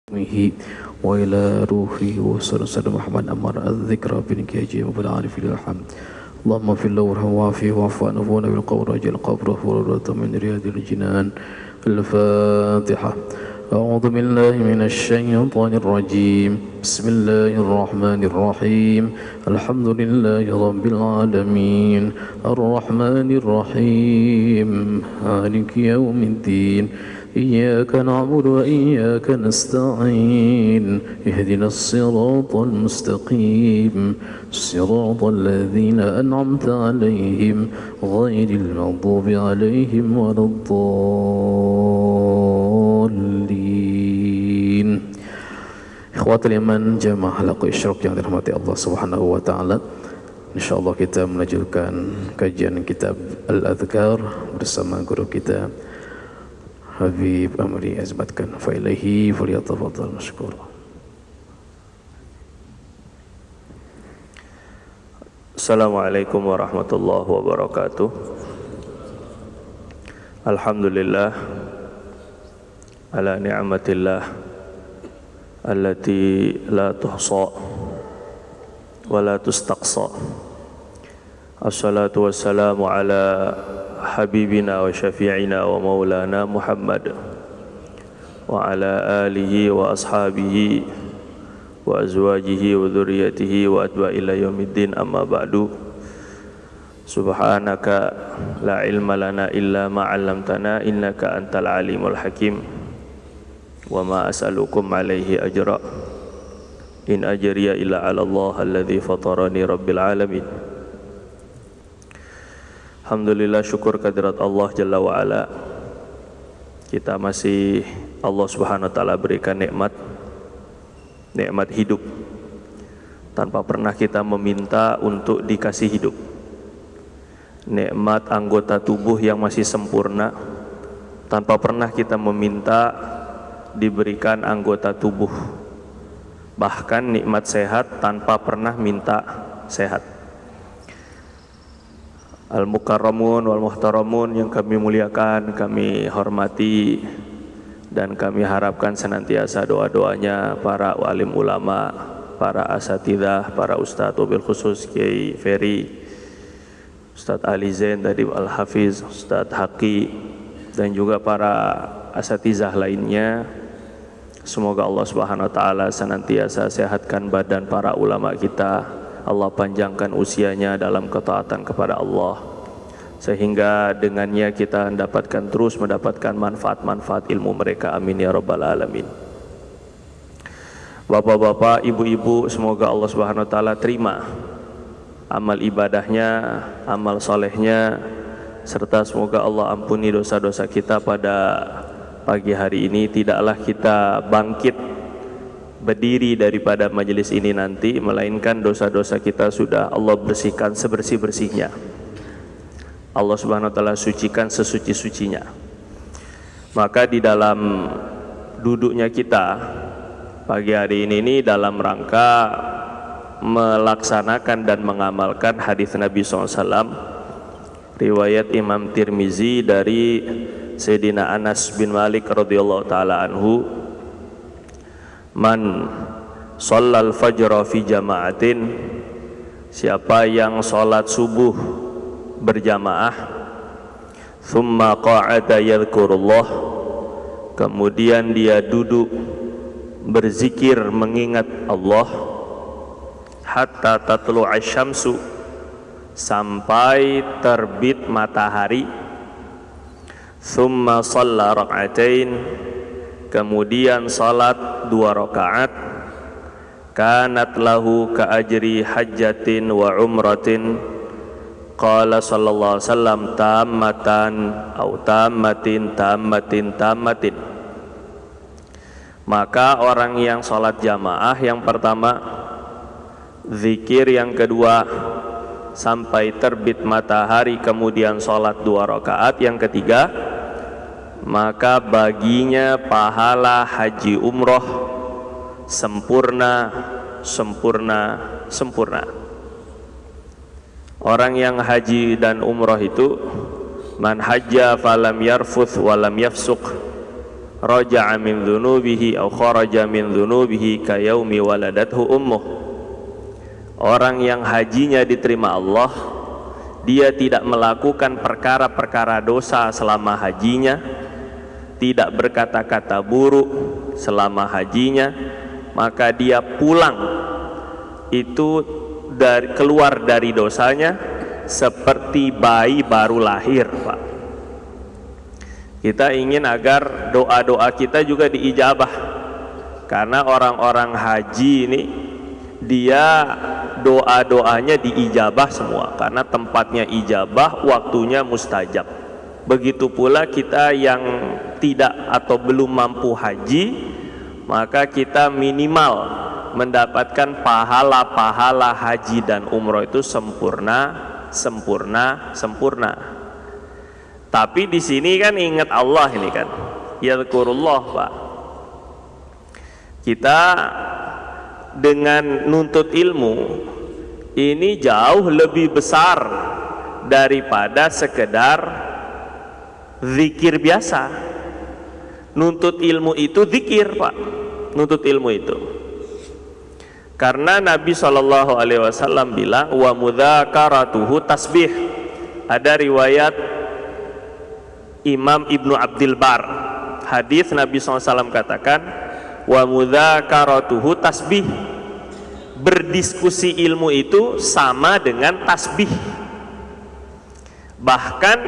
وإلى روحه وسلم محمد أمر الذكرى بنكاجه وبالعارف الحمد اللهم في له وارحمه وعافيه واعف عنه ونبي القبر رجل القبر ورد من رياض الجنان. الفاتحة. أعوذ بالله من الشيطان الرجيم. بسم الله الرحمن الرحيم. الحمد لله رب العالمين الرحمن الرحيم مالك يوم الدين إياك نعبد وإياك نستعين اهدنا الصراط المستقيم صراط الذين أنعمت عليهم غير المغضوب عليهم ولا الضالين. Ikhwatul iman jamaah halaqah isyraq yang dirahmati Allah Subhanahu wa taala. Insyaallah kita melanjutkan kajian kitab Al-Adhkar bersama guru kita Habib Amri Azmatkan fa ilaihi falyatafaddal mashkura. Assalamualaikum warahmatullahi wabarakatuh. Alhamdulillah ala ni'matillah allati la tuhsa wa la tustaqsa. Assalatu wassalamu ala habibina wa syafi'ina wa maulana Muhammad wa ala alihi wa ashabihi wa azwajihi wa dhurriyyatihi wa atba'i ila yaumiddin, amma ba'du. Subhanaka la ilma lana illa ma 'allamtana innaka antal alimul hakim wa ma as'alukum alaihi ajra in ajriya illa 'ala Allah alladzi fatarani rabbil alamin. Alhamdulillah, syukur kehadirat Allah Jalla wa'ala. Kita masih Allah Subhanahu wa ta'ala berikan nikmat hidup tanpa pernah kita meminta untuk dikasih hidup. Nikmat anggota tubuh yang masih sempurna tanpa pernah kita meminta diberikan anggota tubuh. Bahkan nikmat sehat tanpa pernah minta sehat. Al-Mukarramun wal-Muhtaramun yang kami muliakan, kami hormati, dan kami harapkan senantiasa doa-doanya para alim ulama, para asatidzah, para ustadz, wabil khusus Kiai Ferry, Ustadz Ali Zain tadi, Al-Hafiz, Ustadz Haki, dan juga para asatidzah lainnya. Semoga Allah Subhanahu wa taala senantiasa sehatkan badan para ulama kita. Allah panjangkan usianya dalam ketaatan kepada Allah, sehingga dengannya kita terus mendapatkan manfaat-manfaat ilmu mereka. Amin ya rabbal alamin. Bapak-bapak, ibu-ibu, semoga Allah Subhanahu wa taala terima amal ibadahnya, amal solehnya, serta semoga Allah ampuni dosa-dosa kita pada pagi hari ini. Tidaklah kita bangkit berdiri daripada majelis ini nanti, melainkan dosa-dosa kita sudah Allah bersihkan sebersih-bersihnya. Allah Subhanahu wa taala sucikan sesuci-sucinya. Maka di dalam duduknya kita pagi hari ini dalam rangka melaksanakan dan mengamalkan hadis Nabi SAW riwayat Imam Tirmizi dari Sayyidina Anas bin Malik radhiyallahu taala anhu, man shallal fajra fi jama'atin, siapa yang salat subuh berjamaah, thumma qa'ada yadhkurullah, kemudian dia duduk berzikir mengingat Allah, hatta tatlu'a syamsu, sampai terbit matahari, thumma shalla rak'atain, kemudian salat 2 rakaat, kanat lahu ka ajri hajjatin wa umratin, qala sallallahu alaihi wasallam tammatan au tammatin tammatin tammatin. Maka orang yang salat jamaah yang pertama, zikir yang kedua sampai terbit matahari, kemudian salat 2 rakaat yang ketiga, maka baginya pahala haji umroh sempurna, sempurna, sempurna. Orang yang haji dan umroh itu, man hajja falam yarfuth walam yafsuq raja'a min dhunubihi aw kharaja min dhunubihi ka yaumi waladathu ummuh. Orang yang hajinya diterima Allah, dia tidak melakukan perkara-perkara dosa selama hajinya, tidak berkata-kata buruk selama hajinya, maka dia pulang itu keluar dari dosanya seperti bayi baru lahir, Pak. Kita ingin agar doa-doa kita juga diijabah, karena orang-orang haji ini dia doa-doanya diijabah semua, karena tempatnya ijabah, waktunya mustajab. Begitu pula kita yang tidak atau belum mampu haji, maka kita minimal mendapatkan pahala-pahala haji dan umroh itu sempurna. Tapi di sini kan ingat Allah ini kan, yadhkurullah, Pak. Kita dengan nuntut ilmu ini jauh lebih besar daripada sekedar zikir biasa. Nuntut ilmu itu zikir, Pak. Nuntut ilmu itu. Karena Nabi SAW bilang wa mudzakaratuhu tasbih. Ada riwayat Imam Ibnu Abdil Bar, hadis Nabi SAW katakan wa mudzakaratuhu tasbih. Berdiskusi ilmu itu sama dengan tasbih. Bahkan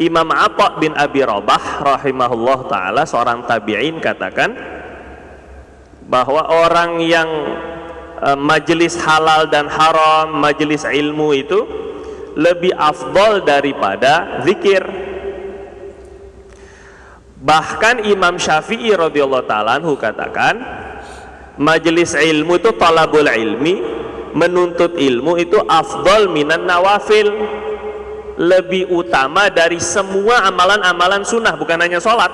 Imam Atha bin Abi Rabah rahimahullah ta'ala, seorang tabi'in, katakan bahwa orang yang majelis halal dan haram, majelis ilmu itu lebih afdol daripada zikir. Bahkan Imam Syafi'i radhiyallahu ta'ala anhu katakan majelis ilmu itu talabul ilmi, menuntut ilmu itu afdol minan nawafil, lebih utama dari semua amalan-amalan sunnah, bukan hanya sholat.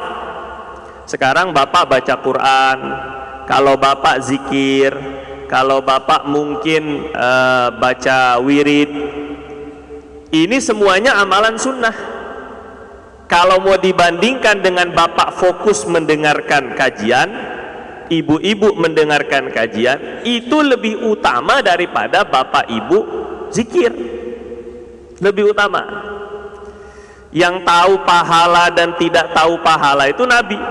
Sekarang Bapak baca Quran, kalau Bapak zikir, kalau Bapak mungkin baca wirid, ini semuanya amalan sunnah. Kalau mau dibandingkan dengan Bapak fokus mendengarkan kajian, ibu-ibu mendengarkan kajian, itu lebih utama daripada Bapak Ibu zikir. Lebih utama. Yang tahu pahala dan tidak tahu pahala itu Nabi.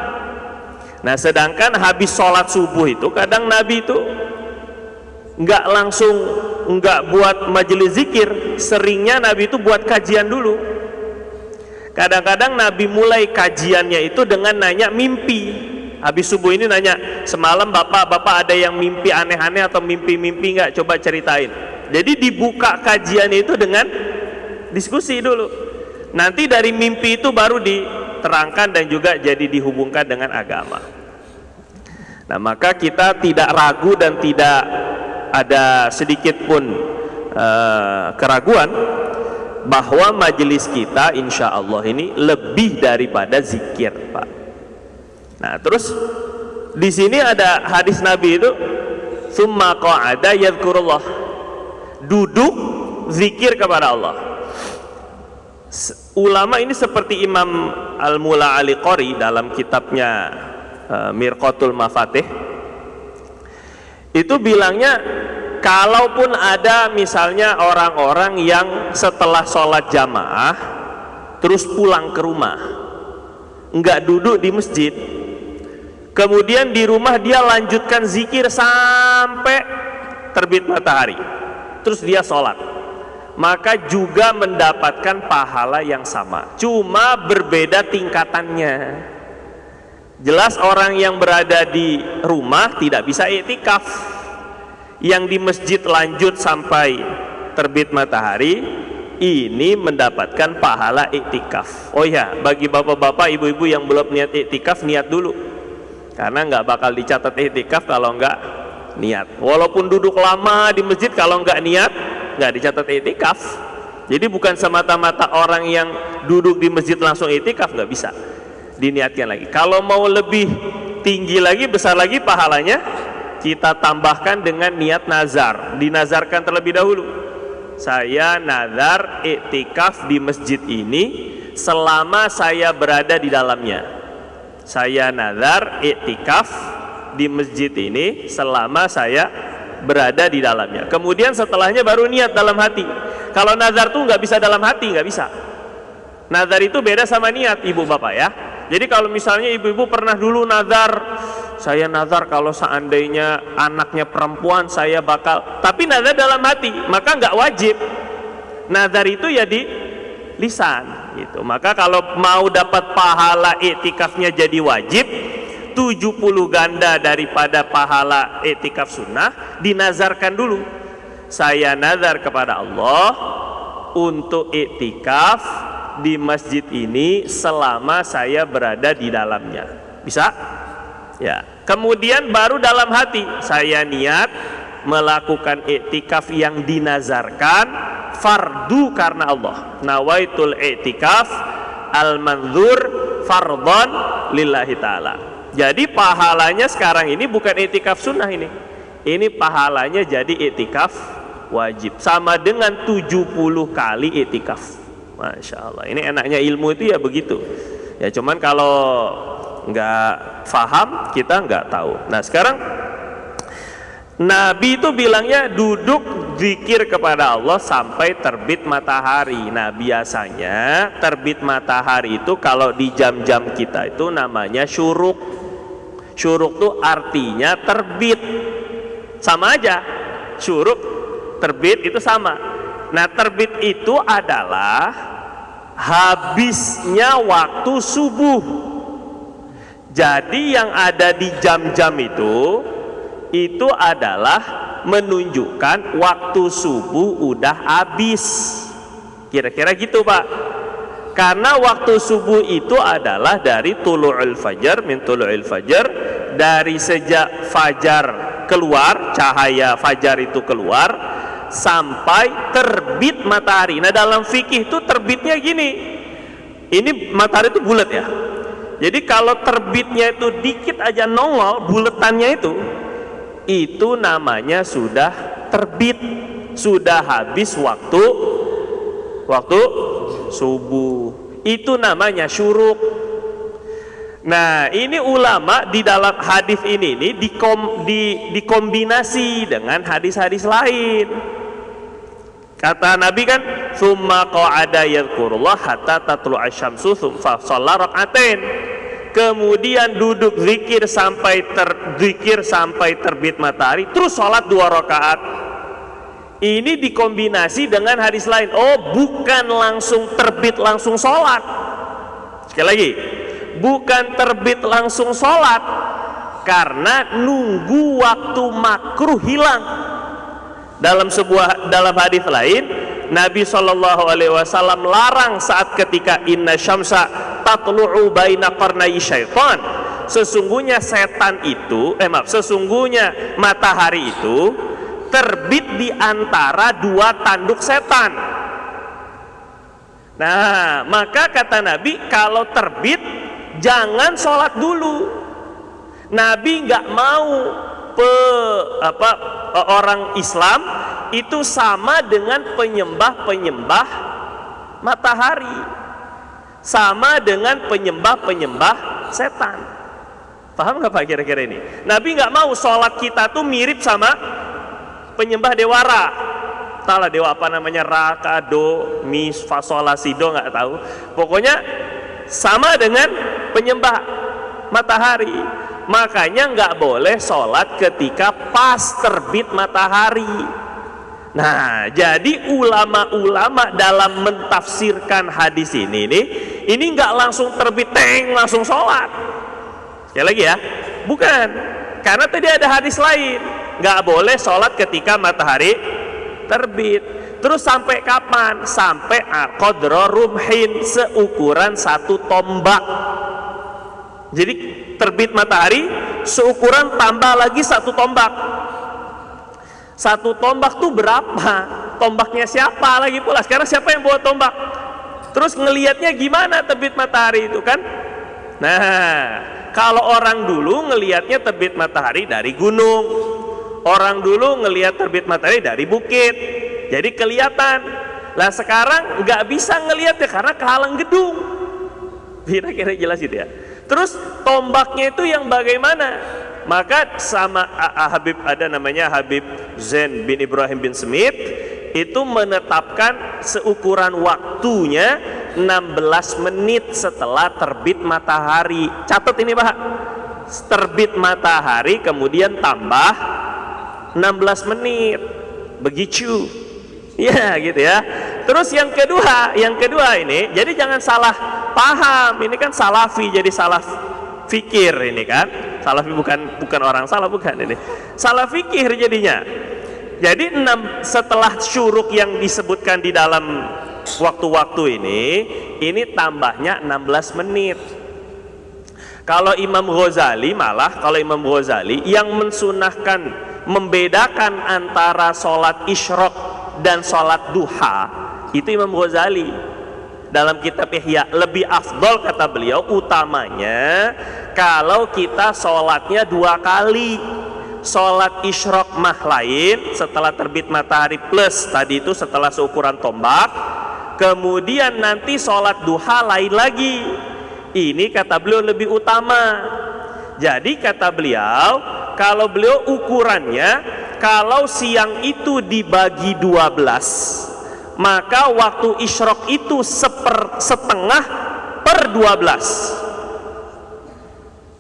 Nah, sedangkan habis sholat subuh itu kadang Nabi itu nggak langsung, nggak buat majelis zikir, seringnya Nabi itu buat kajian dulu. Kadang-kadang Nabi mulai kajiannya itu dengan nanya mimpi. Habis subuh ini nanya, semalam bapak ada yang mimpi aneh-aneh atau mimpi-mimpi nggak? Coba ceritain. Jadi dibuka kajiannya itu dengan diskusi dulu. Nanti dari mimpi itu baru diterangkan dan juga jadi dihubungkan dengan agama. Nah, maka kita tidak ragu dan tidak ada sedikit pun keraguan bahwa majelis kita insya Allah ini lebih daripada zikir, Pak. Nah, terus di sini ada hadis Nabi itu, summa qa'ada yadhkurullah, duduk zikir kepada Allah. Ulama ini seperti Imam Al-Mula Al-Qari dalam kitabnya Mirqatul Mafatih itu bilangnya, kalaupun ada misalnya orang-orang yang setelah sholat jamaah terus pulang ke rumah, enggak duduk di masjid, kemudian di rumah dia lanjutkan zikir sampai terbit matahari, terus dia sholat, maka juga mendapatkan pahala yang sama, cuma berbeda tingkatannya. Jelas orang yang berada di rumah tidak bisa iktikaf, yang di masjid lanjut sampai terbit matahari ini mendapatkan pahala iktikaf. Oh ya, bagi bapak-bapak, ibu-ibu yang belum niat iktikaf, niat dulu, karena nggak bakal dicatat iktikaf kalau nggak niat. Walaupun duduk lama di masjid, kalau nggak niat nggak dicatat iktikaf. Jadi bukan semata-mata orang yang duduk di masjid langsung iktikaf, nggak bisa, diniatkan lagi. Kalau mau lebih tinggi lagi, besar lagi pahalanya, kita tambahkan dengan niat nazar. Dinazarkan terlebih dahulu, saya nazar iktikaf di masjid ini selama saya berada di dalamnya. Saya nazar iktikaf di masjid ini selama saya berada di dalamnya. Kemudian setelahnya baru niat dalam hati. Kalau nazar tuh nggak bisa dalam hati, nggak bisa. Nazar itu beda sama niat, ibu bapak ya. Jadi kalau misalnya ibu-ibu pernah dulu nazar, saya nazar kalau seandainya anaknya perempuan saya bakal, tapi nazar dalam hati, maka nggak wajib. Nazar itu ya di lisan gitu. Maka kalau mau dapat pahala iktikafnya jadi wajib, 70 ganda daripada pahala iktikaf sunnah dinazarkan dulu. Saya nazar kepada Allah untuk iktikaf di masjid ini selama saya berada di dalamnya. Bisa? Ya. Kemudian baru dalam hati saya niat melakukan iktikaf yang dinazarkan fardu karena Allah. Nawaitul iktikaf al-manzur fardhon lillahi ta'ala. Jadi pahalanya sekarang ini bukan iktikaf sunnah ini. Ini pahalanya jadi iktikaf wajib. Sama dengan 70 kali iktikaf. Masya Allah, ini enaknya ilmu itu ya begitu ya, cuman kalau nggak paham kita nggak tahu. Nah sekarang Nabi itu bilangnya duduk zikir kepada Allah sampai terbit matahari. Nah biasanya terbit matahari itu kalau di jam-jam kita itu namanya syuruk. Syuruk itu artinya terbit, sama aja, syuruk terbit itu sama. Nah terbit itu adalah habisnya waktu subuh. Jadi yang ada di jam-jam itu adalah menunjukkan waktu subuh udah habis. Kira-kira gitu Pak. Karena waktu subuh itu adalah dari tulu'ul fajar, min tulu'il fajar, dari sejak fajar keluar, cahaya fajar itu keluar sampai terbit matahari. Nah dalam fikih itu terbitnya gini, ini matahari itu bulat ya, jadi kalau terbitnya itu dikit aja nongol buletannya itu namanya sudah terbit, sudah habis waktu subuh, itu namanya syuruk. Nah ini ulama di dalam hadis ini dikombinasi dengan hadis-hadis lain. Kata Nabi kan, "Tsumma qa'ada yadhkurullah hatta tatlu'a syamsu fa shalla rak'atain." Kemudian duduk zikir sampai terbit matahari, terus sholat 2 rakaat. Ini dikombinasi dengan hadis lain. Oh, bukan langsung terbit langsung sholat. Sekali lagi, bukan terbit langsung sholat, karena nunggu waktu makruh hilang. Dalam hadis lain, Nabi SAW larang saat ketika inna syamsa tatlu'u baina qarnai syaitan. Sesungguhnya sesungguhnya matahari itu terbit di antara 2 tanduk setan. Nah, maka kata Nabi kalau terbit jangan sholat dulu. Nabi nggak mau orang Islam itu sama dengan penyembah matahari, sama dengan penyembah setan. Paham nggak Pak kira-kira ini? Nabi nggak mau sholat kita tuh mirip sama penyembah dewara. Entahlah dewa apa namanya, Raka, Do, Mi, Fa, Sol, La, Si, Do, nggak tahu. Pokoknya sama dengan penyembah matahari. Makanya nggak boleh sholat ketika pas terbit matahari. Nah, jadi ulama-ulama dalam mentafsirkan hadis ini nggak langsung terbit langsung sholat. Sekali lagi ya, bukan. Karena tadi ada hadis lain, nggak boleh sholat ketika matahari terbit. Terus sampai kapan? Sampai qadra rumhin, seukuran 1 tombak. Jadi terbit matahari seukuran tambah lagi 1 tombak. 1 tombak tuh berapa? Tombaknya siapa lagi pula? Sekarang siapa yang bawa tombak? Terus ngelihatnya gimana terbit matahari itu kan? Nah, kalau orang dulu ngelihatnya terbit matahari dari gunung. Orang dulu ngelihat terbit matahari dari bukit. Jadi kelihatan. Lah sekarang nggak bisa ngelihat ya karena kehalang gedung. Kira-kira jelas itu ya. Terus tombaknya itu yang bagaimana? Maka sama Habib, ada namanya Habib Zain bin Ibrahim bin Smith, itu menetapkan seukuran waktunya 16 menit setelah terbit matahari. Catat ini Pak, terbit matahari kemudian tambah 16 menit, begitu ya, gitu ya. Terus yang kedua ini, jadi jangan salah paham, ini kan salafi, jadi salah fikir ini kan. Salafi bukan orang salah, bukan, ini salah fikir jadinya. Jadi setelah syuruk yang disebutkan di dalam waktu-waktu ini tambahnya 16 menit. Kalau Imam Ghazali yang mensunahkan membedakan antara sholat isyraq dan sholat duha, itu Imam Ghazali dalam kitab Ihya. Lebih afdol kata beliau, utamanya kalau kita sholatnya 2 kali. Sholat isyraq mah lain setelah terbit matahari plus tadi itu setelah seukuran tombak, kemudian nanti sholat duha lain lagi. Ini kata beliau lebih utama. Jadi kata beliau, kalau beliau ukurannya, kalau siang itu dibagi 12, maka waktu isyraq itu setengah per 12.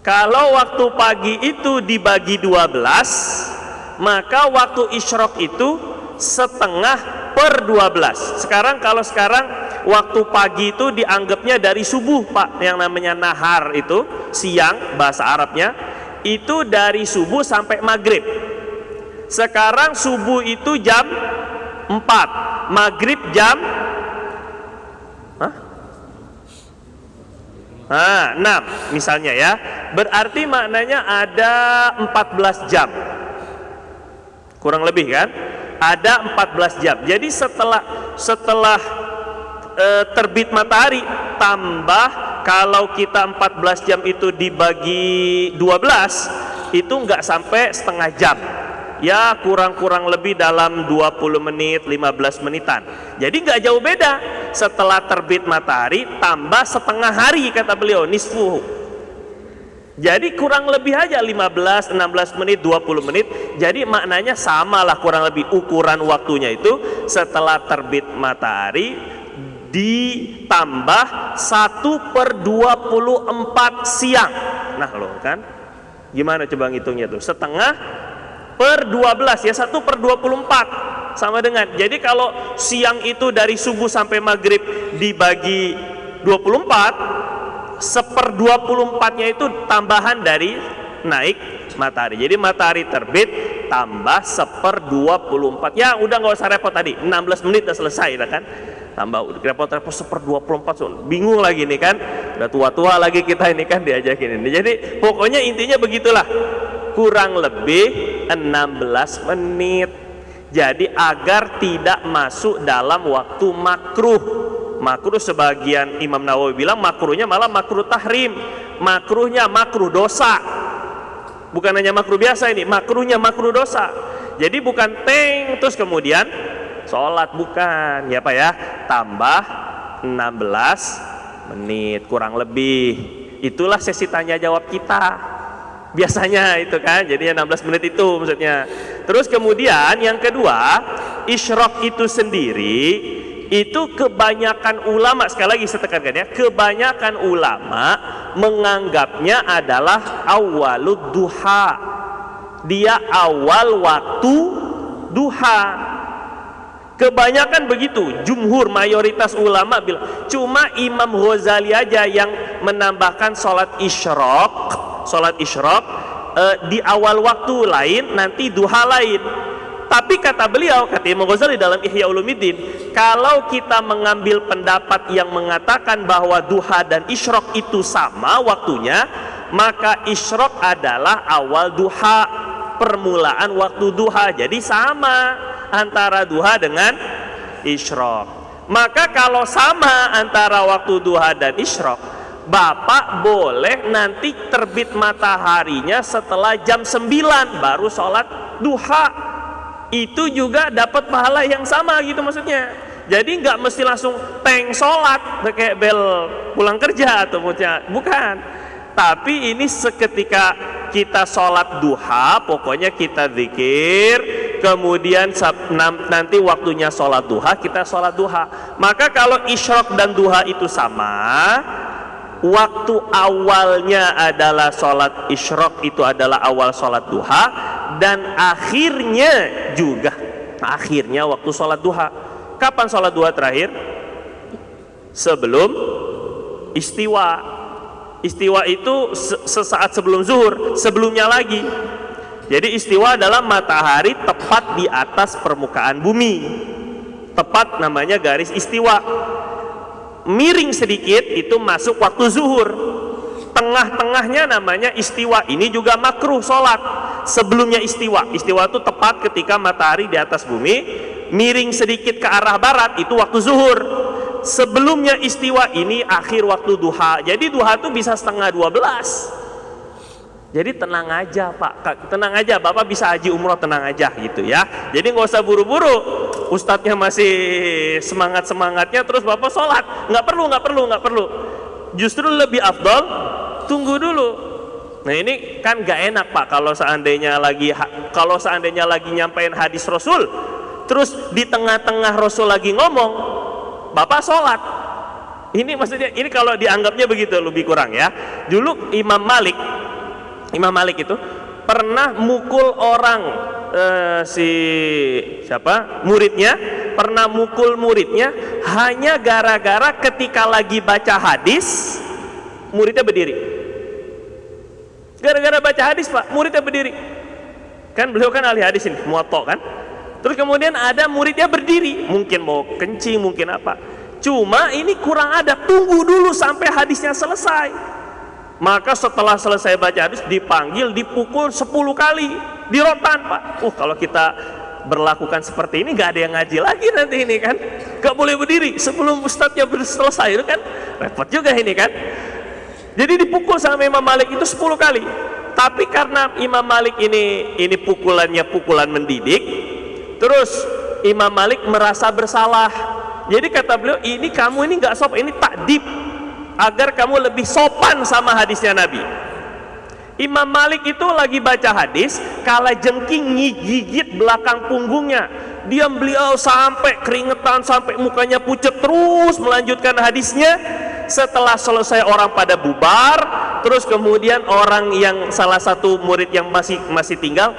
Kalau waktu pagi itu dibagi 12, maka waktu isyraq itu setengah per 12. Sekarang waktu pagi itu dianggapnya dari subuh Pak, yang namanya nahar itu siang bahasa Arabnya, itu dari subuh sampai maghrib. Sekarang subuh itu jam 4, maghrib jam 6 misalnya ya, berarti maknanya ada 14 jam kurang lebih kan, ada 14 jam. Jadi setelah terbit matahari tambah, kalau kita 14 jam itu dibagi 12 itu nggak sampai setengah jam ya, kurang lebih dalam 20 menit 15 menitan. Jadi nggak jauh beda, setelah terbit matahari tambah setengah hari kata beliau, nisfuhu. Jadi kurang lebih aja 15, 16 menit, 20 menit. Jadi maknanya samalah kurang lebih ukuran waktunya itu setelah terbit matahari ditambah 1/24 siang. Nah loh kan, gimana coba ngitungnya tuh, setengah per 12 ya, 1/24 sama dengan. Jadi kalau siang itu dari subuh sampai maghrib dibagi 24, 1/24-nya itu tambahan dari naik matahari. Jadi matahari terbit tambah 1/24, ya udah nggak usah repot, tadi 16 menit udah selesai kan, tambah repot-repot 1/24, bingung lagi nih kan, udah tua-tua lagi kita ini kan diajakin ini. Jadi pokoknya intinya begitulah, kurang lebih 16 menit. Jadi agar tidak masuk dalam waktu makruh. Makruh sebagian Imam Nawawi bilang makruhnya malah makruh tahrim, makruhnya makruh dosa. Bukan hanya makruh biasa ini, makruhnya makruh dosa. Jadi bukan teng terus kemudian sholat, bukan ya Pak ya, tambah 16 menit kurang lebih. Itulah sesi tanya jawab kita biasanya itu kan, jadinya 16 menit itu maksudnya. Terus kemudian yang kedua, isyraq itu sendiri itu kebanyakan ulama, sekali lagi saya tekankan ya, kebanyakan ulama menganggapnya adalah awalud duha, dia awal waktu duha. Kebanyakan begitu, jumhur mayoritas ulama bilang. Cuma Imam Ghazali aja yang menambahkan sholat isyraq di awal waktu lain, nanti duha lain. Tapi kata beliau, kata Imam Ghazali dalam Ihya Ulumuddin, kalau kita mengambil pendapat yang mengatakan bahwa duha dan isyraq itu sama waktunya, maka isyraq adalah awal duha, permulaan waktu duha. Jadi sama antara duha dengan isyraq. Maka kalau sama antara waktu duha dan isyraq, Bapak boleh nanti terbit mataharinya setelah jam 9 baru sholat duha. Itu juga dapat pahala yang sama gitu maksudnya. Jadi nggak mesti langsung teng sholat kayak bel pulang kerja atau bukan. Tapi ini seketika kita sholat duha, pokoknya kita zikir, kemudian nanti waktunya sholat duha, kita sholat duha. Maka kalau isyraq dan duha itu sama, waktu awalnya adalah sholat isyraq, itu adalah awal sholat duha, dan akhirnya juga akhirnya waktu sholat duha. Kapan sholat duha terakhir? Sebelum istiwa. Istiwa itu sesaat sebelum zuhur, sebelumnya lagi. Jadi istiwa adalah matahari tepat di atas permukaan bumi. Tepat namanya garis istiwa. Miring sedikit itu masuk waktu zuhur. Tengah-tengahnya namanya istiwa. Ini juga makruh sholat sebelumnya istiwa. Istiwa itu tepat ketika matahari di atas bumi. Miring sedikit ke arah barat itu waktu zuhur. Sebelumnya istiwa ini akhir waktu duha. Jadi duha itu bisa 11:30. Jadi tenang aja Pak, tenang aja, Bapak bisa haji umroh tenang aja gitu ya. Jadi nggak usah buru-buru. Ustadznya masih semangatnya terus Bapak sholat. Nggak perlu. Justru lebih afdol tunggu dulu. Nah ini kan nggak enak Pak kalau seandainya lagi nyampein hadis Rasul, terus di tengah-tengah Rasul lagi ngomong, Bapak sholat. Ini maksudnya, ini kalau dianggapnya begitu lebih kurang ya. Dulu Imam Malik itu pernah mukul orang, muridnya pernah mukul muridnya hanya gara-gara ketika lagi baca hadis muridnya berdiri. Gara-gara baca hadis Pak, muridnya berdiri. Kan beliau kan ahli hadis ini, Muwatta kan. Terus kemudian ada muridnya berdiri, mungkin mau kencing, mungkin apa. Cuma ini kurang ada, tunggu dulu sampai hadisnya selesai. Maka setelah selesai baca hadis dipanggil, dipukul 10 kali di rotan Pak. Kalau kita berlakukan seperti ini gak ada yang ngaji lagi nanti ini kan. Gak boleh berdiri sebelum ustadznya selesai, itu kan repot juga ini kan. Jadi dipukul sama Imam Malik itu 10 kali. Tapi karena Imam Malik ini pukulannya pukulan mendidik, terus Imam Malik merasa bersalah. Jadi kata beliau, ini kamu ini nggak sopan, ini takdib agar kamu lebih sopan sama hadisnya Nabi. Imam Malik itu lagi baca hadis, kala jengking gigit belakang punggungnya. Diam beliau sampai keringetan, sampai mukanya pucat, terus melanjutkan hadisnya. Setelah selesai orang pada bubar, terus kemudian orang yang salah satu murid yang masih tinggal,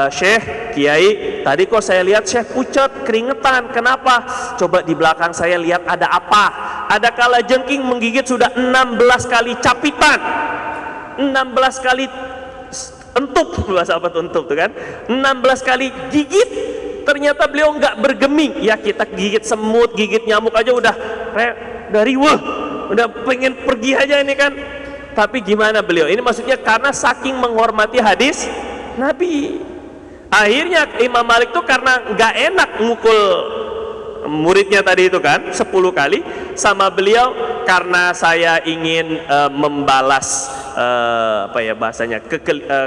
Syekh, Kiai, tadi kok saya lihat Syekh pucat, keringetan, kenapa? Coba di belakang saya lihat ada apa? Ada kala jengking menggigit sudah 16 kali capitan, 16 kali entuk, bahasa apa tuh entuk tuh kan? 16 kali gigit, ternyata beliau nggak bergeming. Ya kita gigit semut, gigit nyamuk aja udah riweuh, udah pengen pergi aja ini kan. Tapi gimana beliau? Ini maksudnya karena saking menghormati hadis Nabi. Akhirnya Imam Malik tuh karena nggak enak ngukul muridnya tadi itu kan 10 kali sama beliau, karena saya ingin membalas bahasanya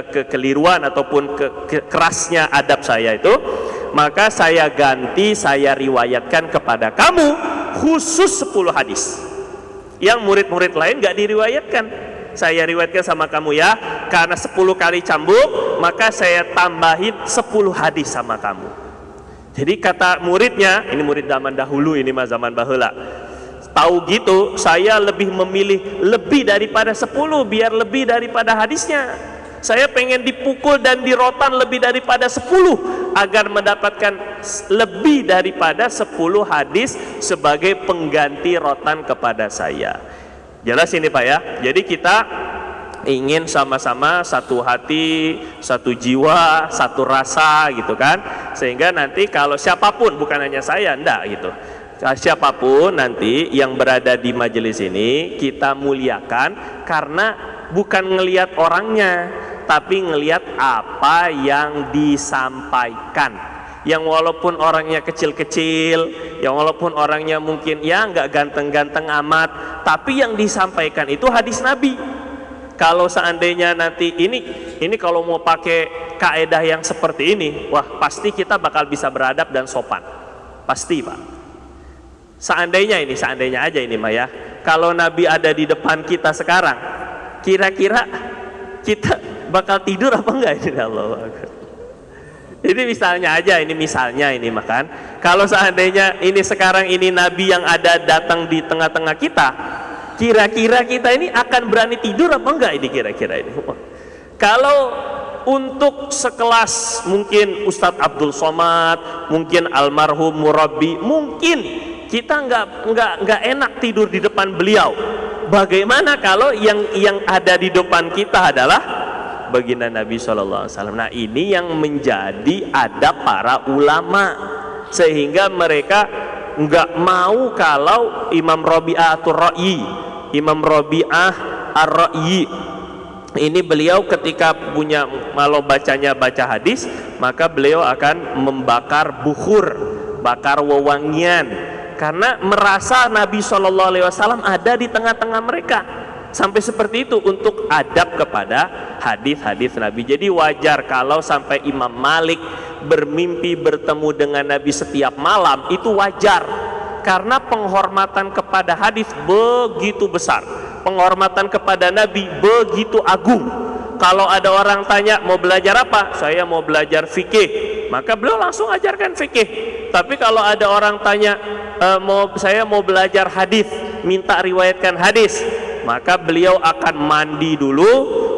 kekeliruan ataupun kerasnya adab saya itu, maka saya ganti, saya riwayatkan kepada kamu khusus 10 hadis yang murid-murid lain nggak diriwayatkan. Saya riwayatkan sama kamu ya, karena 10 kali cambuk maka saya tambahin 10 hadis sama kamu. Jadi kata muridnya, ini murid zaman dahulu, ini mah zaman baheula, tahu gitu saya lebih memilih lebih daripada 10 biar lebih daripada hadisnya. Saya pengen dipukul dan dirotan lebih daripada 10 agar mendapatkan lebih daripada 10 hadis sebagai pengganti rotan kepada saya. Jelas ini Pak ya. Jadi kita ingin sama-sama satu hati, satu jiwa, satu rasa gitu kan. Sehingga nanti kalau siapapun, bukan hanya saya, enggak gitu, siapapun nanti yang berada di majelis ini kita muliakan karena bukan ngelihat orangnya, tapi ngelihat apa yang disampaikan. Yang walaupun orangnya kecil-kecil, yang walaupun orangnya mungkin ya nggak ganteng-ganteng amat, tapi yang disampaikan itu hadis Nabi. Kalau seandainya nanti ini kalau mau pakai kaedah yang seperti ini, wah pasti kita bakal bisa beradab dan sopan, pasti Pak. Seandainya aja ini Mah ya, kalau Nabi ada di depan kita sekarang, kira-kira kita bakal tidur apa enggak ini? Allahu Akbar. Ini misalnya ini makan. Kalau seandainya ini sekarang ini Nabi yang ada datang di tengah-tengah kita, kira-kira kita ini akan berani tidur apa enggak ini kira-kira ini? Kalau untuk sekelas mungkin Ustadz Abdul Somad, mungkin almarhum Murabbi, mungkin kita nggak enak tidur di depan beliau. Bagaimana kalau yang ada di depan kita adalah baginda Nabi SAW? Nah, ini yang menjadi adab para ulama, sehingga mereka nggak mau kalau Imam Rabi'ah Ar-Ra'yi, Imam Rabi'ah Ar-Ra'yi ini beliau ketika kalau baca hadis, maka beliau akan membakar bukhur, bakar wewangian, karena merasa Nabi SAW ada di tengah-tengah mereka. Sampai seperti itu untuk adab kepada hadis-hadis Nabi. Jadi wajar kalau sampai Imam Malik bermimpi bertemu dengan Nabi setiap malam, itu wajar, karena penghormatan kepada hadis begitu besar, penghormatan kepada Nabi begitu agung. Kalau ada orang tanya mau belajar apa, saya mau belajar fikih, maka beliau langsung ajarkan fikih. Tapi kalau ada orang tanya saya mau belajar hadis, minta riwayatkan hadis, maka beliau akan mandi dulu,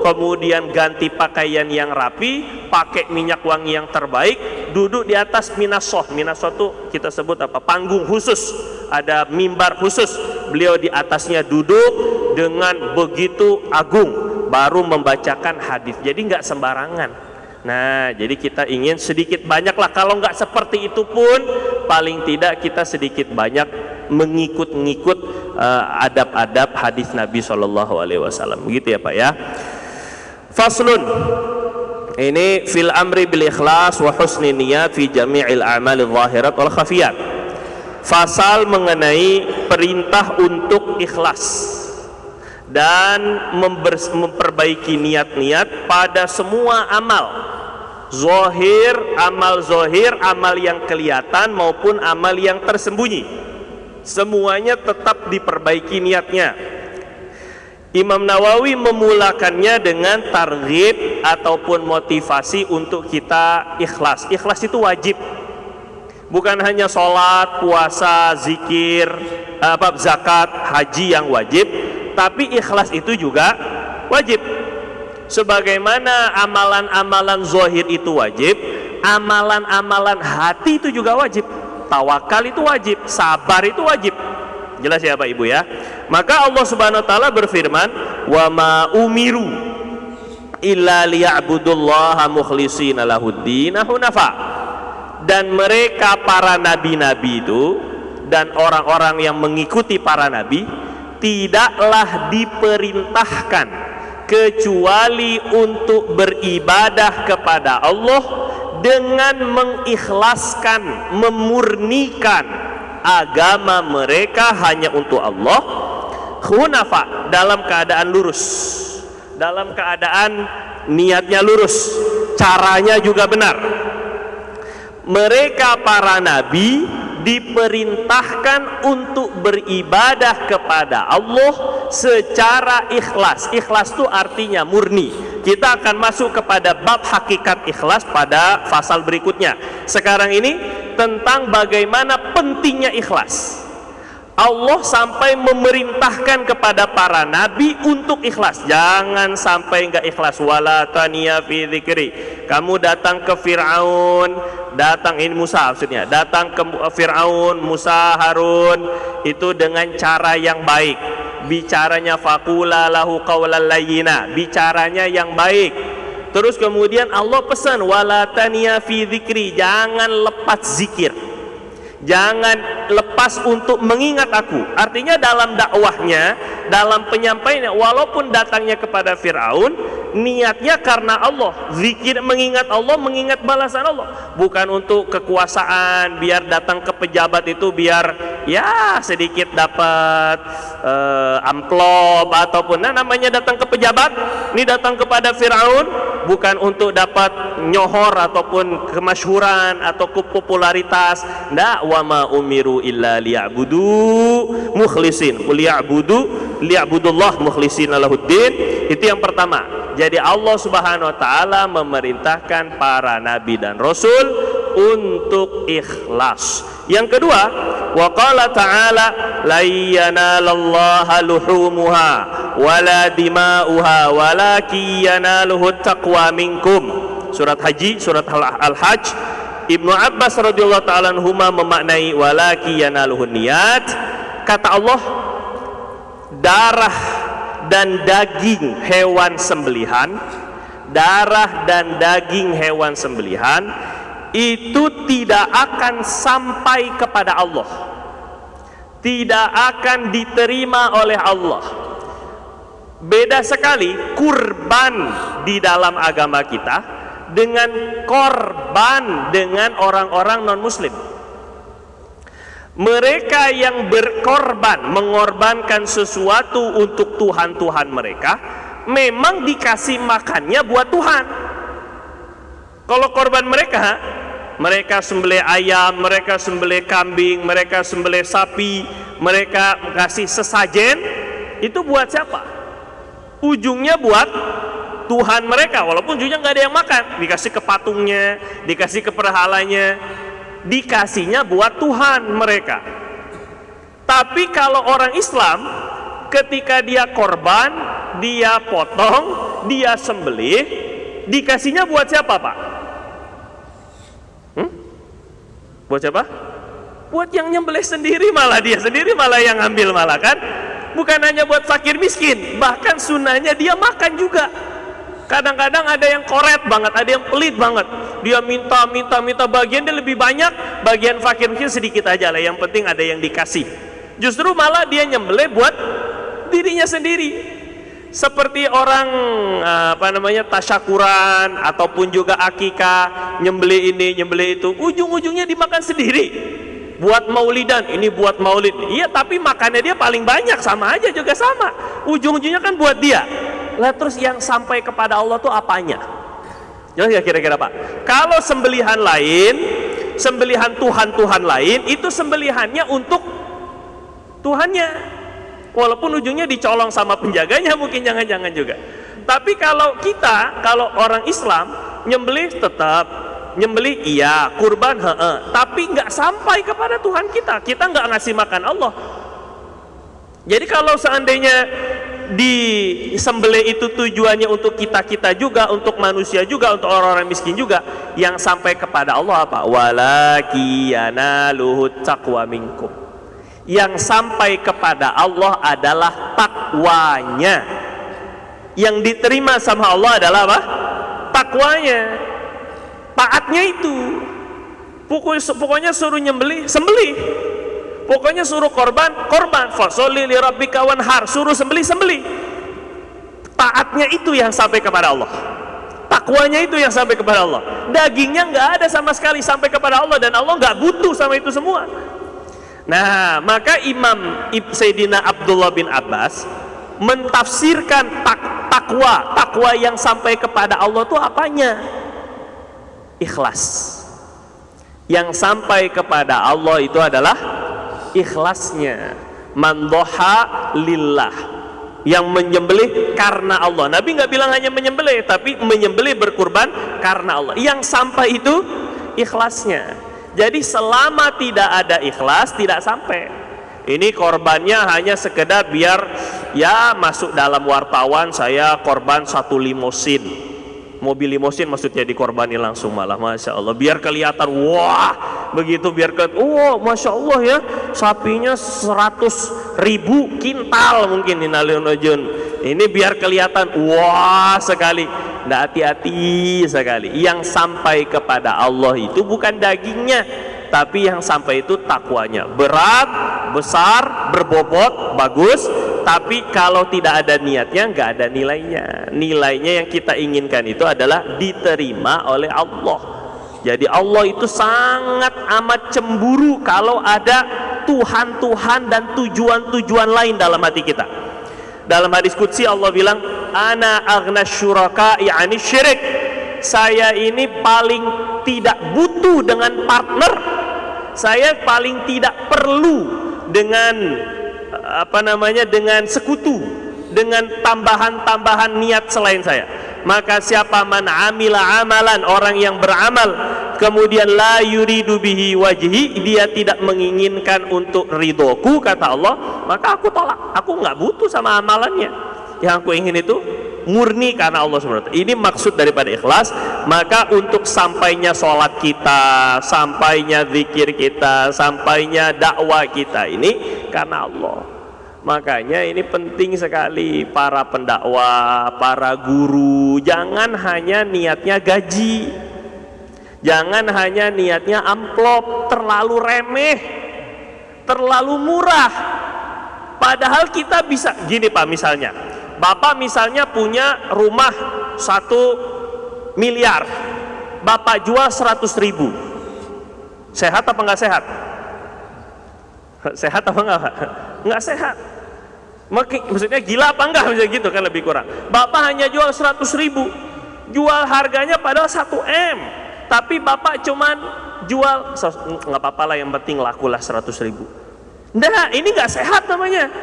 kemudian ganti pakaian yang rapi, pakai minyak wangi yang terbaik, duduk di atas minasoh. Minasoh itu kita sebut apa? Panggung khusus, ada mimbar khusus. Beliau di atasnya duduk dengan begitu agung, baru membacakan hadis. Jadi nggak sembarangan. Nah, jadi kita ingin sedikit banyak lah. Kalau nggak seperti itu pun, paling tidak kita sedikit banyak mengikut-ngikut adab-adab hadis Nabi SAW. Begitu ya Pak ya. Faslun. Ini fil amri bil ikhlas wa husni niyat fi jami'il a'mal adh-dhahirat wal khafiyat. Fasal mengenai perintah untuk ikhlas dan memperbaiki niat-niat pada semua amal zahir, amal yang kelihatan maupun amal yang tersembunyi. Semuanya tetap diperbaiki niatnya. Imam Nawawi memulakannya dengan targhib ataupun motivasi untuk kita ikhlas. Ikhlas itu wajib. Bukan hanya sholat, puasa, zikir, zakat, haji yang wajib, tapi ikhlas itu juga wajib. Sebagaimana amalan-amalan zahir itu wajib, amalan-amalan hati itu juga wajib. Tawakal itu wajib, sabar itu wajib. Jelas ya Pak Ibu ya. Maka Allah Subhanahu wa taala berfirman, "Wa ma umiru illa liya'budullaha mukhlishina lahuddin hunafa." Dan mereka para nabi-nabi itu dan orang-orang yang mengikuti para nabi tidaklah diperintahkan kecuali untuk beribadah kepada Allah dengan mengikhlaskan, memurnikan agama mereka hanya untuk Allah, hunafa, dalam keadaan lurus, dalam keadaan niatnya lurus, caranya juga benar. Mereka para nabi diperintahkan untuk beribadah kepada Allah secara ikhlas. Ikhlas itu artinya murni. Kita akan masuk kepada bab hakikat ikhlas pada fasal berikutnya. Sekarang ini tentang bagaimana pentingnya ikhlas. Allah sampai memerintahkan kepada para nabi untuk ikhlas. Jangan sampai enggak ikhlas. Wala taniya fi dzikri. Kamu datang ke Fir'aun, datang ini Musa maksudnya, datang ke Fir'aun, Musa, Harun itu dengan cara yang baik. Bicaranya faqula lahu qawlan layyina, bicaranya yang baik. Terus kemudian Allah pesan wala taniya fi dzikri, jangan lepas zikir. Jangan lepas untuk mengingat aku. Artinya dalam dakwahnya, dalam penyampaiannya, walaupun datangnya kepada Fir'aun, niatnya karena Allah. Zikir mengingat Allah, mengingat balasan Allah. Bukan untuk kekuasaan, biar datang ke pejabat itu biar ya sedikit dapat amplop ataupun namanya datang ke pejabat. Ini datang kepada Fir'aun bukan untuk dapat nyohor ataupun kemasyhuran atau popularitas. Ndak, wa ma umiru umiru illa liya'budu mukhlisin. Qul liya'budullah mukhlishina lahuddin. Itu yang pertama. Jadi Allah Subhanahu wa taala memerintahkan para nabi dan rasul untuk ikhlas. Yang kedua, wa qala ta'ala la yanalallaha luhumuha wala dima'uha walakin yanaluhu taqwa minkum. Surat Haji, surat Al-Hajj. Ibnu Abbas radhiyallahu ta'ala anhuma memaknai walakin yanaluhu niyat. Kata Allah, darah dan daging hewan sembelihan, darah dan daging hewan sembelihan itu tidak akan sampai kepada Allah, tidak akan diterima oleh Allah. Beda sekali kurban di dalam agama kita dengan korban dengan orang-orang non-muslim. Mereka yang berkorban, mengorbankan sesuatu untuk Tuhan-Tuhan mereka, memang dikasih makannya buat Tuhan. Kalau korban mereka sembelih ayam, mereka sembelih kambing, mereka sembelih sapi, mereka kasih sesajen, itu buat siapa? Ujungnya buat Tuhan mereka, walaupun ujungnya nggak ada yang makan, dikasih ke patungnya, dikasih ke berhalanya, dikasihnya buat Tuhan mereka. Tapi kalau orang Islam, ketika dia korban, dia potong, dia sembelih, dikasihnya buat siapa, Pak? Buat siapa? Buat yang nyembelih sendiri, malah dia sendiri malah yang ambil malah kan? Bukan hanya buat fakir miskin, bahkan sunnahnya dia makan juga. Kadang-kadang ada yang koret banget, ada yang pelit banget. Dia minta bagian dia lebih banyak, bagian fakir miskin sedikit aja lah. Yang penting ada yang dikasih. Justru malah dia nyembelih buat dirinya sendiri. Seperti orang tasyakuran ataupun juga akikah, nyembelih ini, nyembelih itu, ujung-ujungnya dimakan sendiri. Buat maulidan, ini buat maulid. Iya, tapi makannya dia paling banyak, sama aja juga sama. Ujung-ujungnya kan buat dia. Lah terus yang sampai kepada Allah tuh apanya? Jelas ya kira-kira Pak? Kalau sembelihan lain, sembelihan Tuhan-Tuhan lain, itu sembelihannya untuk Tuhannya. Walaupun ujungnya dicolong sama penjaganya mungkin, jangan-jangan juga. Tapi kalau kita, kalau orang Islam, nyembelih tetap, nyembelih iya, kurban tapi nggak sampai kepada Tuhan kita. Kita nggak ngasih makan Allah. Jadi kalau seandainya disembelih itu tujuannya untuk kita juga, untuk manusia juga, untuk orang-orang miskin juga, yang sampai kepada Allah apa? Walakiyana luhut taqwa minkum. Yang sampai kepada Allah adalah takwanya. Yang diterima sama Allah adalah apa? Takwanya, taatnya itu. Pokoknya suruh nyembelih, sembelih. Pokoknya suruh korban, fasholli li rabbika wanhar, suruh sembelih. Taatnya itu yang sampai kepada Allah. Takwanya itu yang sampai kepada Allah. Dagingnya nggak ada sama sekali sampai kepada Allah, dan Allah nggak butuh sama itu semua. Nah, maka Imam Sayyidina Abdullah bin Abbas mentafsirkan takwa yang sampai kepada Allah itu apanya? Ikhlas. Yang sampai kepada Allah itu adalah ikhlasnya. Man doha lillah, yang menyembelih karena Allah. Nabi nggak bilang hanya menyembelih, tapi menyembelih berkurban karena Allah. Yang sampai itu ikhlasnya. Jadi selama tidak ada ikhlas, tidak sampai. Ini korbannya hanya sekedar biar ya masuk dalam wartawan, saya korban 1 limosin, mobil limosin maksudnya dikorbani langsung, malah Masya Allah, biar kelihatan wah begitu, biar kelihatan Masya Allah ya, sapinya 100.000 kintal mungkin ini biar kelihatan wah sekali. Nggak hati-hati sekali. Yang sampai kepada Allah itu bukan dagingnya, tapi yang sampai itu takwanya. Berat, besar, berbobot, bagus, tapi kalau tidak ada niatnya nggak ada nilainya. Nilainya yang kita inginkan itu adalah diterima oleh Allah. Jadi Allah itu sangat amat cemburu kalau ada Tuhan-Tuhan dan tujuan-tujuan lain dalam hati kita. Dalam hadis qudsi Allah bilang, ana aghnas syuraka'i 'anis syirik. Saya ini paling tidak butuh dengan partner. saya paling tidak perlu dengan dengan sekutu, dengan tambahan-tambahan niat selain saya. Maka siapa man amila amalan, orang yang beramal kemudian la yuridu bihi wajhi, dia tidak menginginkan untuk ridhoku, kata Allah, maka aku tolak. Aku nggak butuh sama amalannya. Yang aku ingin itu murni karena Allah SWT. Ini maksud daripada ikhlas. Maka untuk sampainya sholat kita, sampainya zikir kita, sampainya dakwah kita ini karena Allah. Makanya ini penting sekali para pendakwah, para guru, jangan hanya niatnya gaji, jangan hanya niatnya amplop, terlalu remeh, terlalu murah. Padahal kita bisa gini Pak, misalnya Bapak misalnya punya rumah 1 miliar, Bapak jual 100.000, sehat apa nggak sehat? Sehat apa enggak? Nggak sehat. Maksudnya gila apa enggak, misalnya gitu kan, lebih kurang. Bapak hanya jual 100.000, jual harganya padahal 1 M, tapi Bapak cuman jual, nggak apa-apa lah, yang penting lakulah 100.000. Nah, ini nggak sehat namanya.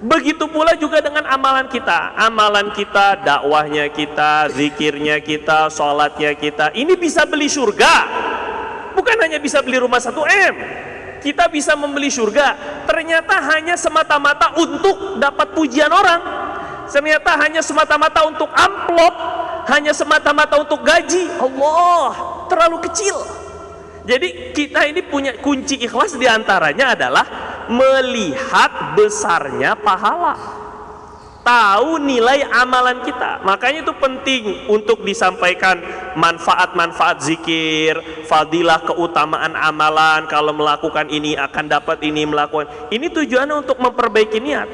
Begitu pula juga dengan amalan kita, dakwahnya kita, zikirnya kita, sholatnya kita. Ini bisa beli surga, bukan hanya bisa beli rumah 1 M. Kita bisa membeli surga, ternyata hanya semata-mata untuk dapat pujian orang, ternyata hanya semata-mata untuk amplop, hanya semata-mata untuk gaji. Allah, terlalu kecil. Jadi kita ini punya kunci ikhlas, diantaranya adalah melihat besarnya pahala, tahu nilai amalan kita. Makanya itu penting untuk disampaikan manfaat-manfaat zikir, fadilah, keutamaan amalan. Kalau melakukan ini akan dapat ini, melakukan ini tujuannya untuk memperbaiki niat.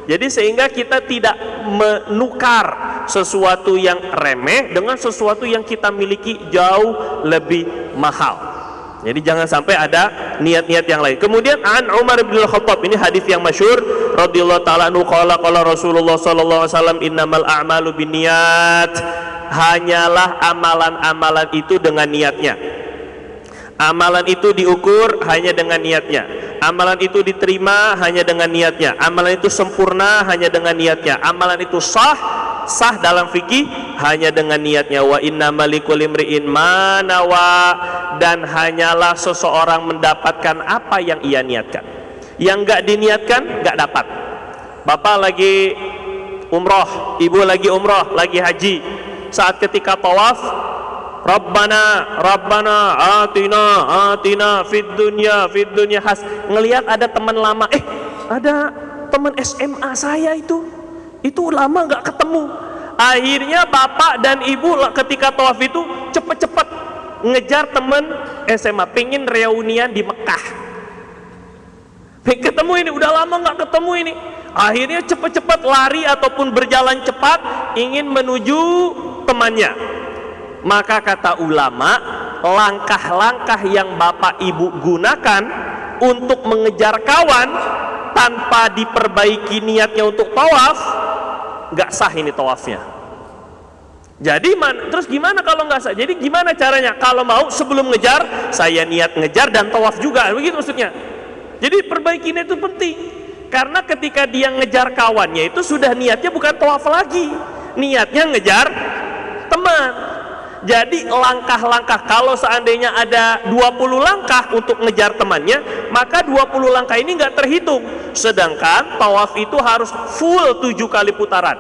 Jadi sehingga kita tidak menukar sesuatu yang remeh dengan sesuatu yang kita miliki jauh lebih mahal. Jadi jangan sampai ada niat-niat yang lain. Kemudian an Umar bin Khattab, ini hadis yang masyhur radhiyallahu taala anhu, qala Rasulullah sallallahu alaihi wasallam, innamal a'malu binniyat, hanyalah amalan-amalan itu dengan niatnya. Amalan itu diukur hanya dengan niatnya. Amalan itu diterima hanya dengan niatnya. Amalan itu sempurna hanya dengan niatnya. Amalan itu sah dalam fikih hanya dengan niatnya. Wa innamal likulli imri'in ma nawa, dan hanyalah seseorang mendapatkan apa yang ia niatkan. Yang enggak diniatkan enggak dapat. Bapak lagi umroh, ibu lagi umroh, lagi haji. Saat ketika tawaf, Rabbana atina fid dunya has. Ngelihat ada teman lama, ada teman SMA saya itu lama nggak ketemu. Akhirnya bapak dan ibu ketika tawaf itu cepet-cepet ngejar teman SMA, pengen reunian di Mekah. Pengen ketemu ini, udah lama nggak ketemu ini. Akhirnya cepet-cepet lari ataupun berjalan cepat ingin menuju temannya. Maka kata ulama, langkah-langkah yang bapak ibu gunakan untuk mengejar kawan tanpa diperbaiki niatnya untuk tawaf, nggak sah ini tawafnya. Jadi terus gimana kalau nggak sah? Jadi gimana caranya? Kalau mau sebelum ngejar, saya niat ngejar dan tawaf juga, begitu maksudnya. Jadi perbaikinya itu penting, karena ketika dia ngejar kawannya itu sudah niatnya bukan tawaf lagi, niatnya ngejar teman. Jadi langkah-langkah, kalau seandainya ada 20 langkah untuk ngejar temannya, maka 20 langkah ini nggak terhitung. Sedangkan tawaf itu harus full 7 kali putaran.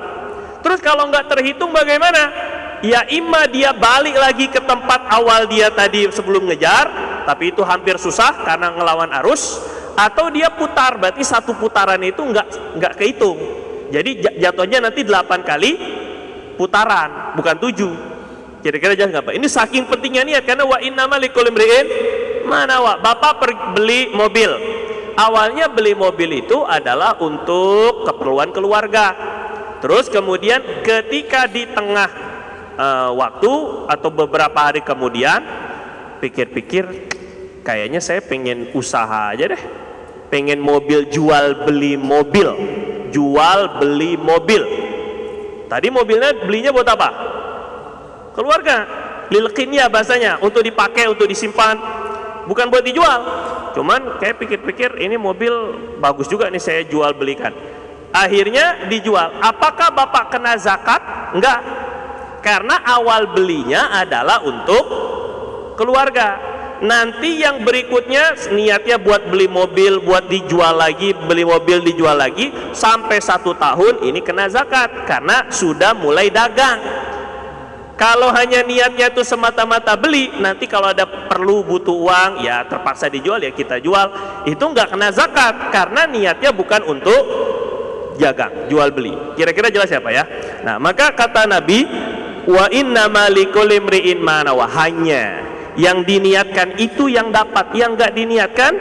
Terus kalau nggak terhitung bagaimana? Ya imma dia balik lagi ke tempat awal dia tadi sebelum ngejar, tapi itu hampir susah karena ngelawan arus, atau dia putar, berarti satu putaran itu nggak kehitung. Jadi jatuhnya nanti 8 kali putaran, bukan 7. Kira-kira jangan apa? Ini saking pentingnya niat, karena wa innamal likulli imri'in ma nawa. Bapak beli mobil. Awalnya beli mobil itu adalah untuk keperluan keluarga. Terus kemudian ketika di tengah waktu atau beberapa hari kemudian pikir-pikir, kayaknya saya pengen usaha aja deh. Pengen mobil, jual beli mobil. Tadi mobilnya belinya buat apa? Keluarga, lilqinya bahasanya, untuk dipakai, untuk disimpan. bukan buat dijual. Cuman kayak pikir-pikir ini mobil bagus juga nih saya jual belikan. Akhirnya dijual. Apakah bapak kena zakat? Enggak. Karena awal belinya adalah untuk keluarga. Nanti yang berikutnya niatnya buat beli mobil, buat dijual lagi, beli mobil dijual lagi, sampai 1 tahun ini kena zakat karena sudah mulai dagang. Kalau hanya niatnya itu semata-mata beli, nanti kalau ada perlu butuh uang, ya terpaksa dijual, ya kita jual, itu nggak kena zakat karena niatnya bukan untuk dagang, jual beli. Kira-kira jelas ya Pak ya? Nah, maka kata Nabi, wa innamal likulli imri'in ma nawa, hanya yang diniatkan itu yang dapat, yang nggak diniatkan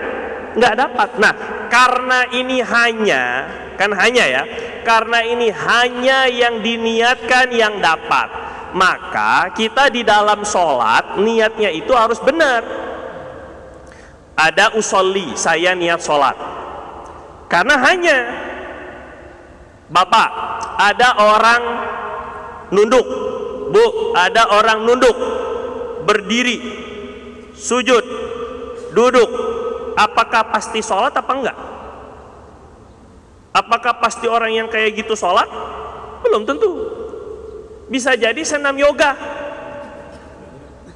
nggak dapat. Nah, karena ini hanya, kan hanya ya, karena ini hanya yang diniatkan yang dapat, maka kita di dalam sholat niatnya itu harus benar. Ada usolli, saya niat sholat. Karena hanya Bapak, ada orang nunduk, Bu, ada orang nunduk, berdiri, sujud, duduk, apakah pasti sholat apa enggak? Apakah pasti orang yang kayak gitu sholat? Belum tentu. Bisa jadi senam yoga,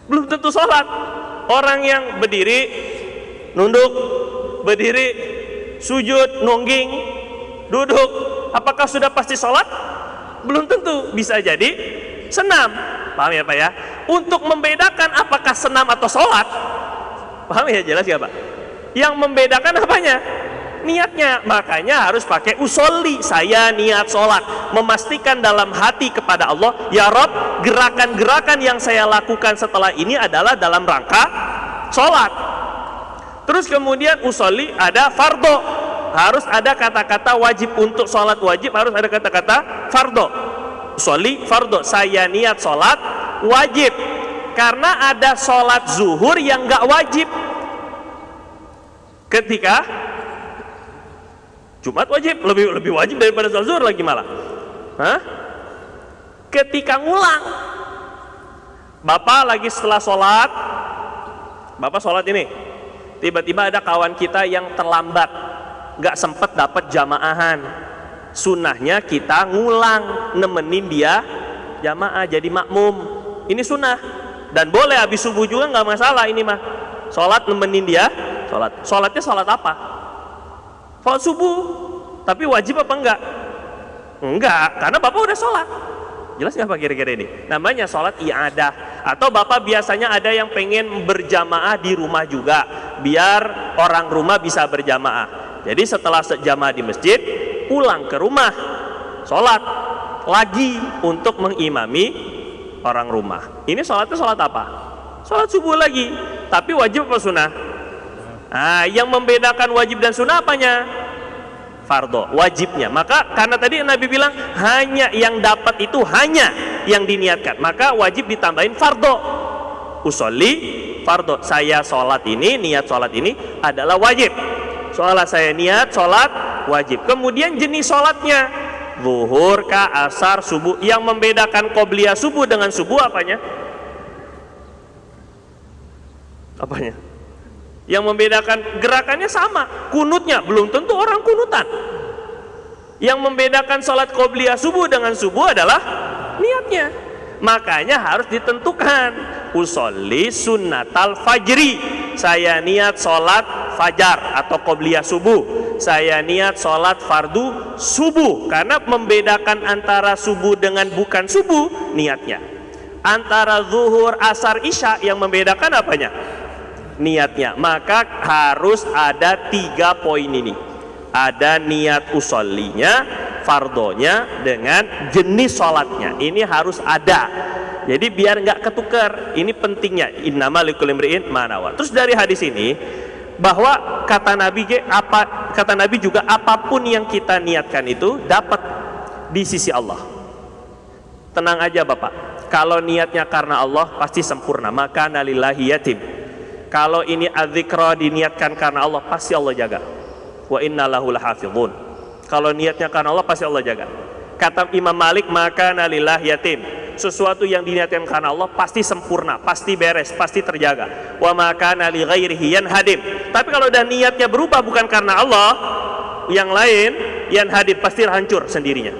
belum tentu sholat. Orang yang berdiri, nunduk, berdiri, sujud, nungging, duduk, apakah sudah pasti sholat? Belum tentu. Bisa jadi senam. Paham ya Pak ya? Untuk membedakan apakah senam atau sholat, paham ya, jelas ya Pak? Yang membedakan apanya? Niatnya. Makanya harus pakai usolli, saya niat sholat, memastikan dalam hati kepada Allah, ya Rob, gerakan-gerakan yang saya lakukan setelah ini adalah dalam rangka sholat. Terus kemudian usolli ada fardo, harus ada kata-kata wajib. Untuk sholat wajib harus ada kata-kata fardo. Usolli fardo, saya niat sholat wajib. Karena ada sholat zuhur yang gak wajib. Ketika Jumat wajib, lebih wajib daripada sholat zuhur lagi malah. Hah? Ketika ngulang, Bapak lagi setelah sholat, Bapak sholat ini, tiba-tiba ada kawan kita yang terlambat, gak sempet dapat jamaahan. Sunnahnya kita ngulang, nemenin dia jamaah jadi makmum. Ini sunnah, dan boleh habis subuh juga nggak masalah. Ini mah sholat nemenin dia sholat. Sholatnya sholat apa? Sholat subuh. Tapi wajib apa enggak? Enggak, karena Bapak udah sholat. Jelas nggak Pak kira-kira ini? Namanya sholat i'adah. Atau Bapak biasanya ada yang pengen berjamaah di rumah juga, biar orang rumah bisa berjamaah. Jadi setelah jamaah di masjid, pulang ke rumah, sholat lagi untuk mengimami orang rumah. Ini sholatnya sholat apa? Sholat subuh lagi. Tapi wajib apa sunnah? Nah, yang membedakan wajib dan sunnah apanya? Fardo, wajibnya. Maka karena tadi Nabi bilang hanya yang dapat itu hanya yang diniatkan, maka wajib ditambahin fardo. Usolli fardo, saya sholat ini, niat sholat ini adalah wajib. Sholat saya niat sholat wajib. Kemudian jenis sholatnya, zuhur kah, asar, subuh. Yang membedakan qobliyah subuh dengan subuh apanya? Apanya? Yang membedakan gerakannya sama, kunutnya belum tentu orang kunutan. Yang membedakan sholat qobliyah subuh dengan subuh adalah niatnya. Makanya harus ditentukan. Usolli sunnatal fajri, saya niat sholat fajar atau qobliyah subuh, saya niat sholat fardu subuh. Karena membedakan antara subuh dengan bukan subuh niatnya. Antara zuhur, asar, isya, yang membedakan apanya? Niatnya. Maka harus ada 3 poin ini. Ada niat usollinya, fardonya, dengan jenis sholatnya. Ini harus ada. Jadi biar nggak ketukar. Ini pentingnya. Innamal likulli imri'in ma nawa. Terus dari hadis ini, bahwa kata Nabi juga apapun yang kita niatkan itu dapat di sisi Allah. Tenang aja Bapak, kalau niatnya karena Allah pasti sempurna. Maka nalillahi yatim. Kalau ini adzikra diniatkan karena Allah, pasti Allah jaga. Wa inna lahu lahafizun. Kalau niatnya karena Allah pasti Allah jaga. Kata Imam Malik, maka nalillah yatim. Sesuatu yang diniatkan karena Allah pasti sempurna, pasti beres, pasti terjaga. Wa maka nali ghairihi yanhadim. Tapi kalau udah niatnya berubah bukan karena Allah, yang lain yanhadim, pasti hancur sendirinya.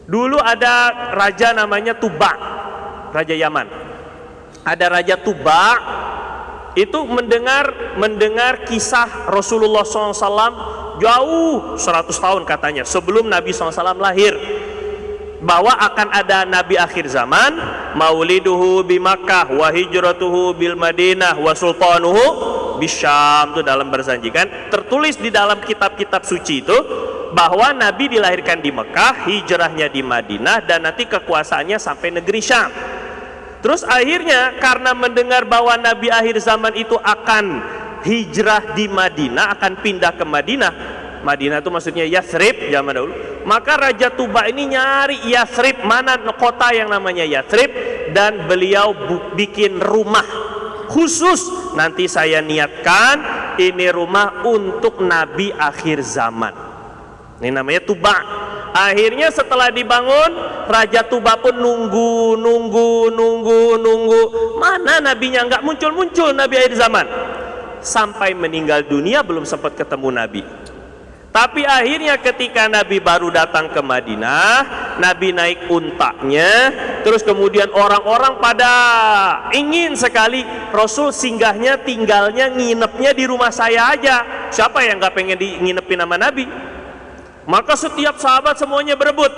Dulu ada raja namanya Tuba, raja Yaman. Ada raja Tuba itu mendengar kisah Rasulullah SAW jauh 100 tahun katanya sebelum Nabi SAW lahir, bahwa akan ada Nabi akhir zaman, mauliduhu bi Makkah wa hijratuhu bil Madinah wa sultanuhu bisyam. Itu dalam berjanjikan, tertulis di dalam kitab-kitab suci itu bahwa Nabi dilahirkan di Mekah, hijrahnya di Madinah, dan nanti kekuasaannya sampai negeri Syam. Terus akhirnya karena mendengar bahwa Nabi akhir zaman itu akan hijrah di Madinah, akan pindah ke Madinah. Madinah itu maksudnya Yathrib zaman dahulu. Maka Raja Tuba ini nyari Yathrib, mana kota yang namanya Yathrib, dan beliau bikin rumah khusus. Nanti saya niatkan ini rumah untuk Nabi akhir zaman. Ini namanya Tuba. Akhirnya setelah dibangun, Raja Tuba pun nunggu. Mana nabinya? Nggak muncul Nabi akhir zaman. Sampai meninggal dunia belum sempat ketemu Nabi. Tapi akhirnya ketika Nabi baru datang ke Madinah, Nabi naik untanya, terus kemudian orang-orang pada ingin sekali Rasul singgahnya, tinggalnya, nginepnya di rumah saya aja. Siapa yang gak pengen nginepin sama Nabi? Maka setiap sahabat semuanya berebut,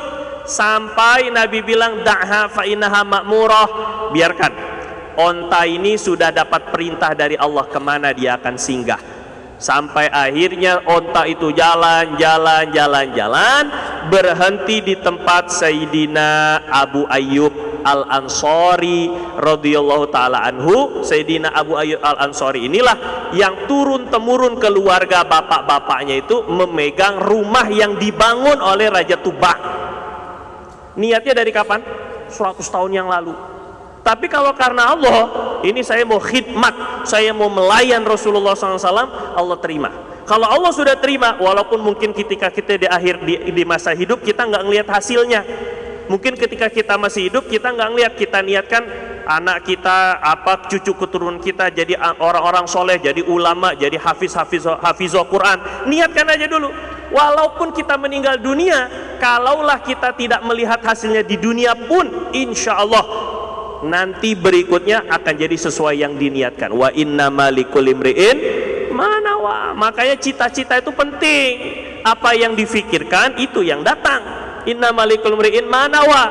sampai Nabi bilang, da'ha fa innaha ma'murah, biarkan, onta ini sudah dapat perintah dari Allah kemana dia akan singgah. Sampai akhirnya onta itu jalan, berhenti di tempat Sayyidina Abu Ayyub Al-Ansari radhiyallahu ta'ala anhu. Sayyidina Abu Ayyub Al-Ansari inilah yang turun-temurun keluarga bapak-bapaknya itu memegang rumah yang dibangun oleh Raja Tuba. Niatnya dari kapan? 100 tahun yang lalu. Tapi kalau karena Allah, ini saya mau khidmat, saya mau melayan Rasulullah SAW, Allah terima. Kalau Allah sudah terima, walaupun mungkin ketika kita di masa hidup kita nggak ngelihat hasilnya, mungkin ketika kita masih hidup kita nggak ngelihat, kita niatkan anak kita, cucu keturunan kita jadi orang-orang soleh, jadi ulama, jadi hafizul Quran, niatkan aja dulu. Walaupun kita meninggal dunia, kalaulah kita tidak melihat hasilnya di dunia pun, insya Allah nanti berikutnya akan jadi sesuai yang diniatkan. Wa innamal likulli imri'in ma nawa. Makanya cita-cita itu penting. Apa yang difikirkan itu yang datang. Innamal likulli imri'in ma nawa.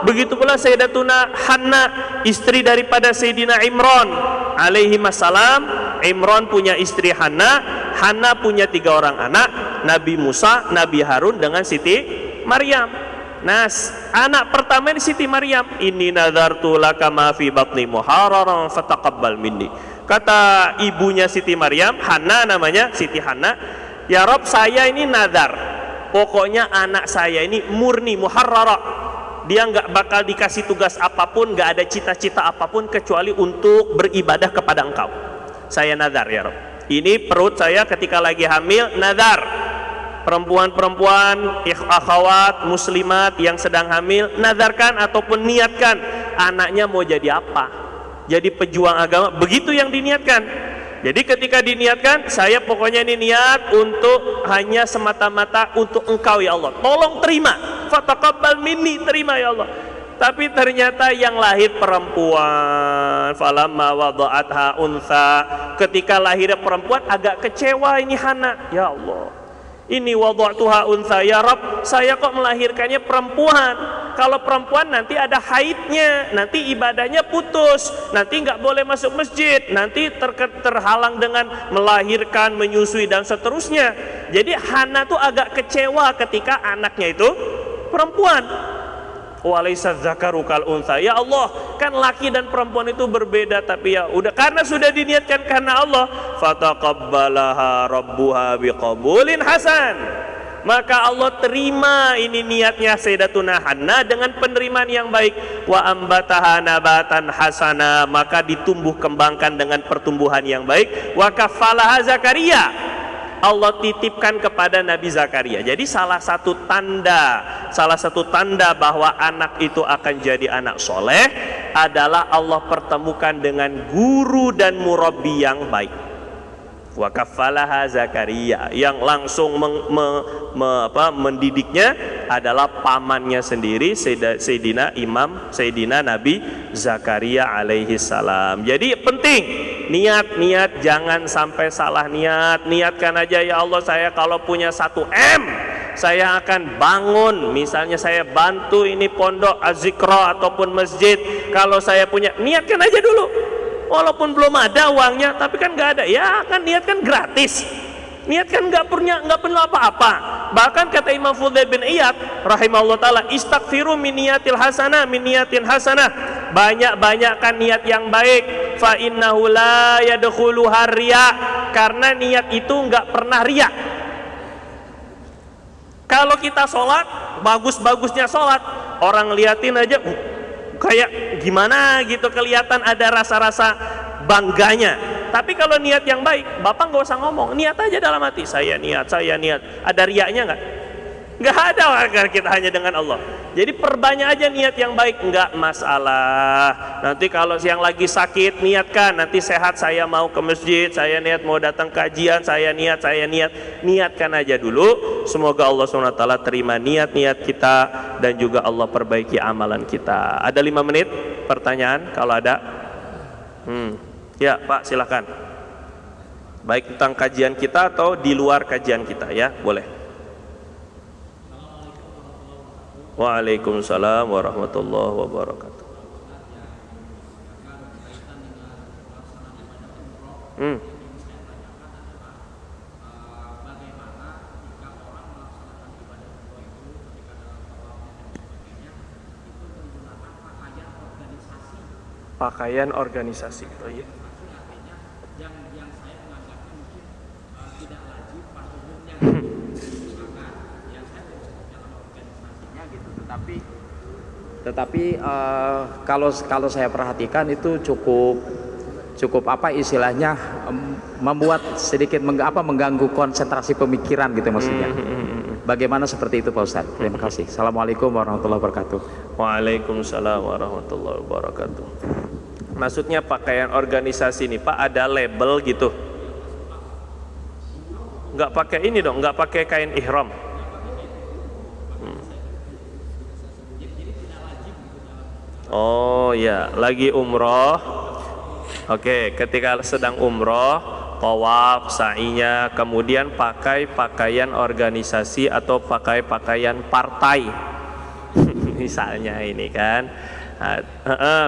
Begitu pula Sayyidatuna Hanna, istri daripada Sayyidina Imran alaihi wassalam. Imran punya istri Hanna, Hanna punya 3 orang anak, Nabi Musa, Nabi Harun, dengan Siti Maryam. Nah, anak pertama ini Siti Maryam. Inni nadartu laka ma fi batni muharraran fataqabbal minni. Kata ibunya Siti Maryam, Hanna namanya, Siti Hanna, ya Rob, saya ini nadar, pokoknya anak saya ini murni muharrara, dia nggak bakal dikasih tugas apapun, nggak ada cita-cita apapun kecuali untuk beribadah kepada Engkau. Saya nadar ya Rob, ini perut saya ketika lagi hamil nadar. Perempuan-perempuan, akhwat, muslimat yang sedang hamil, nadarkan ataupun niatkan anaknya mau jadi apa, jadi pejuang agama, begitu yang diniatkan. Jadi ketika diniatkan, saya pokoknya ini niat untuk hanya semata-mata untuk Engkau ya Allah, tolong terima, fataqabbal minni, terima ya Allah. Tapi ternyata yang lahir perempuan, falamma wada'atha untha, ketika lahirnya perempuan agak kecewa ini Hana, ya Allah, ini wada'tuha untha, ya Rabb, saya kok melahirkannya perempuan. Kalau perempuan nanti ada haidnya, nanti ibadahnya putus, nanti nggak boleh masuk masjid, nanti terhalang dengan melahirkan, menyusui dan seterusnya. Jadi Hana tuh agak kecewa ketika anaknya itu perempuan. Walaysa dzakaru kal untha, ya Allah, kan laki dan perempuan itu berbeda, tapi ya udah, karena sudah diniatkan karena Allah, fataqabbalaha rabbuha biqabulin hasan, maka Allah terima ini niatnya Sayyidatuna Hanna dengan penerimaan yang baik. Wa ambataha nabatan hasana, maka ditumbuh kembangkan dengan pertumbuhan yang baik. Wa kafalaha Zakaria, Allah titipkan kepada Nabi Zakaria. Jadi salah satu tanda salah satu tanda bahwa anak itu akan jadi anak soleh adalah Allah pertemukan dengan guru dan murabbi yang baik. Wa kaffalaha Zakaria, yang langsung mendidiknya adalah pamannya sendiri, Sayyidina Nabi Zakaria alaihi salam. Jadi penting niat jangan sampai salah niat. Niatkan aja, ya Allah, saya kalau punya 1 M saya akan bangun, misalnya saya bantu ini pondok Az-Zikra ataupun masjid. Kalau saya punya, niatkan aja dulu. Walaupun belum ada uangnya, tapi kan nggak ada, ya kan niatkan gratis, niatkan nggak perlu apa-apa. Bahkan kata Imam Fudail bin Iyad rahimahullah taala, istaghfiru min niyatil hasanah min niyatin hasanah, banyak-banyakkan niat yang baik, fa innahu la yadkhuluha riya, karena niat itu nggak pernah riya. Kalau kita sholat, bagus-bagusnya sholat, orang liatin aja kayak gimana gitu, kelihatan ada rasa-rasa bangganya. Tapi kalau niat yang baik, Bapak nggak usah ngomong, niat aja dalam hati, saya niat. Ada riaknya nggak? Nggak ada, karena kita hanya dengan Allah. Jadi perbanyak aja niat yang baik, nggak masalah. Nanti kalau siang lagi sakit, niatkan, nanti sehat saya mau ke masjid, saya niat mau datang kajian, saya niat. Niatkan aja dulu. Semoga Allah SWT terima niat-niat kita dan juga Allah perbaiki amalan kita. Ada 5 menit pertanyaan kalau ada. Ya Pak, silakan. Baik tentang kajian kita atau di luar kajian kita, ya boleh. Waalaikumsalam warahmatullahi wabarakatuh. Pakaian organisasi. Oh iya. Yang saya menganggapnya mungkin tidak wajib pada umumnya. Misalkan yang saya dalam organisasinya gitu, tetapi kalau saya perhatikan itu cukup apa istilahnya, membuat sedikit mengganggu konsentrasi pemikiran gitu maksudnya. Bagaimana seperti itu Pak Ustadz? Terima kasih. Assalamualaikum warahmatullahi wabarakatuh. Waalaikumsalam warahmatullahi wabarakatuh. Maksudnya pakaian organisasi ini Pak, ada label gitu? Nggak pakai ini dong, nggak pakai kain ihram. Oh ya, lagi umroh. Oke, ketika sedang umroh, tawaf, sa'inya, kemudian pakai pakaian organisasi atau pakai pakaian partai. Misalnya ini kan,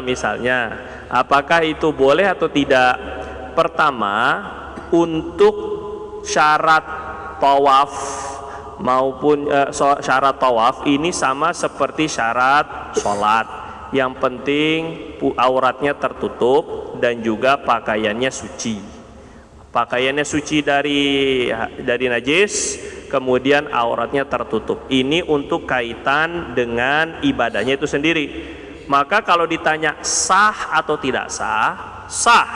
misalnya, apakah itu boleh atau tidak? Pertama, untuk syarat tawaf maupun syarat tawaf ini sama seperti syarat sholat. Yang penting auratnya tertutup dan juga pakaiannya suci. Pakaiannya suci dari najis, kemudian auratnya tertutup. Ini untuk kaitan dengan ibadahnya itu sendiri. Maka kalau ditanya sah atau tidak sah, sah.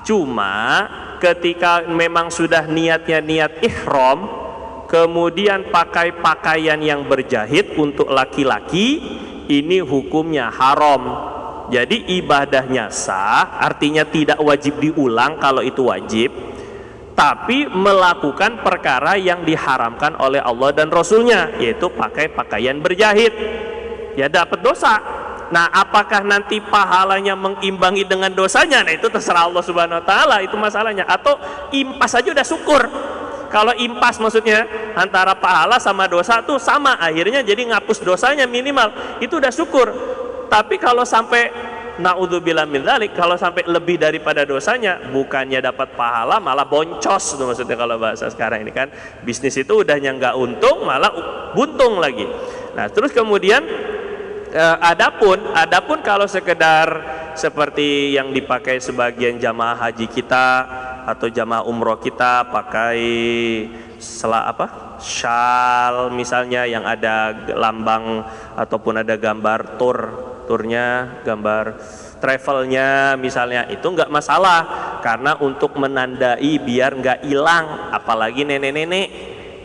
Cuma ketika memang sudah niatnya niat ihram, kemudian pakai pakaian yang berjahit untuk laki-laki, ini hukumnya haram. Jadi ibadahnya sah, artinya tidak wajib diulang kalau itu wajib, tapi melakukan perkara yang diharamkan oleh Allah dan Rasulnya, yaitu pakai pakaian berjahit, ya dapat dosa. Nah, apakah nanti pahalanya mengimbangi dengan dosanya? Nah, itu terserah Allah Subhanahu wa taala, itu masalahnya. Atau impas aja udah syukur. Kalau impas maksudnya antara pahala sama dosa tuh sama, akhirnya jadi ngapus dosanya minimal, itu udah syukur. Tapi kalau sampai naudzubillah min dzalik, kalau sampai lebih daripada dosanya, bukannya dapat pahala malah boncos tuh maksudnya kalau bahasa sekarang ini kan. Bisnis itu udahnya nggak untung malah buntung lagi. Nah, terus kemudian adapun kalau sekedar seperti yang dipakai sebagian jamaah haji kita atau jamaah umroh kita, pakai syal misalnya yang ada lambang ataupun ada gambar turnya, gambar travelnya misalnya, itu nggak masalah karena untuk menandai biar nggak hilang, apalagi nenek-nenek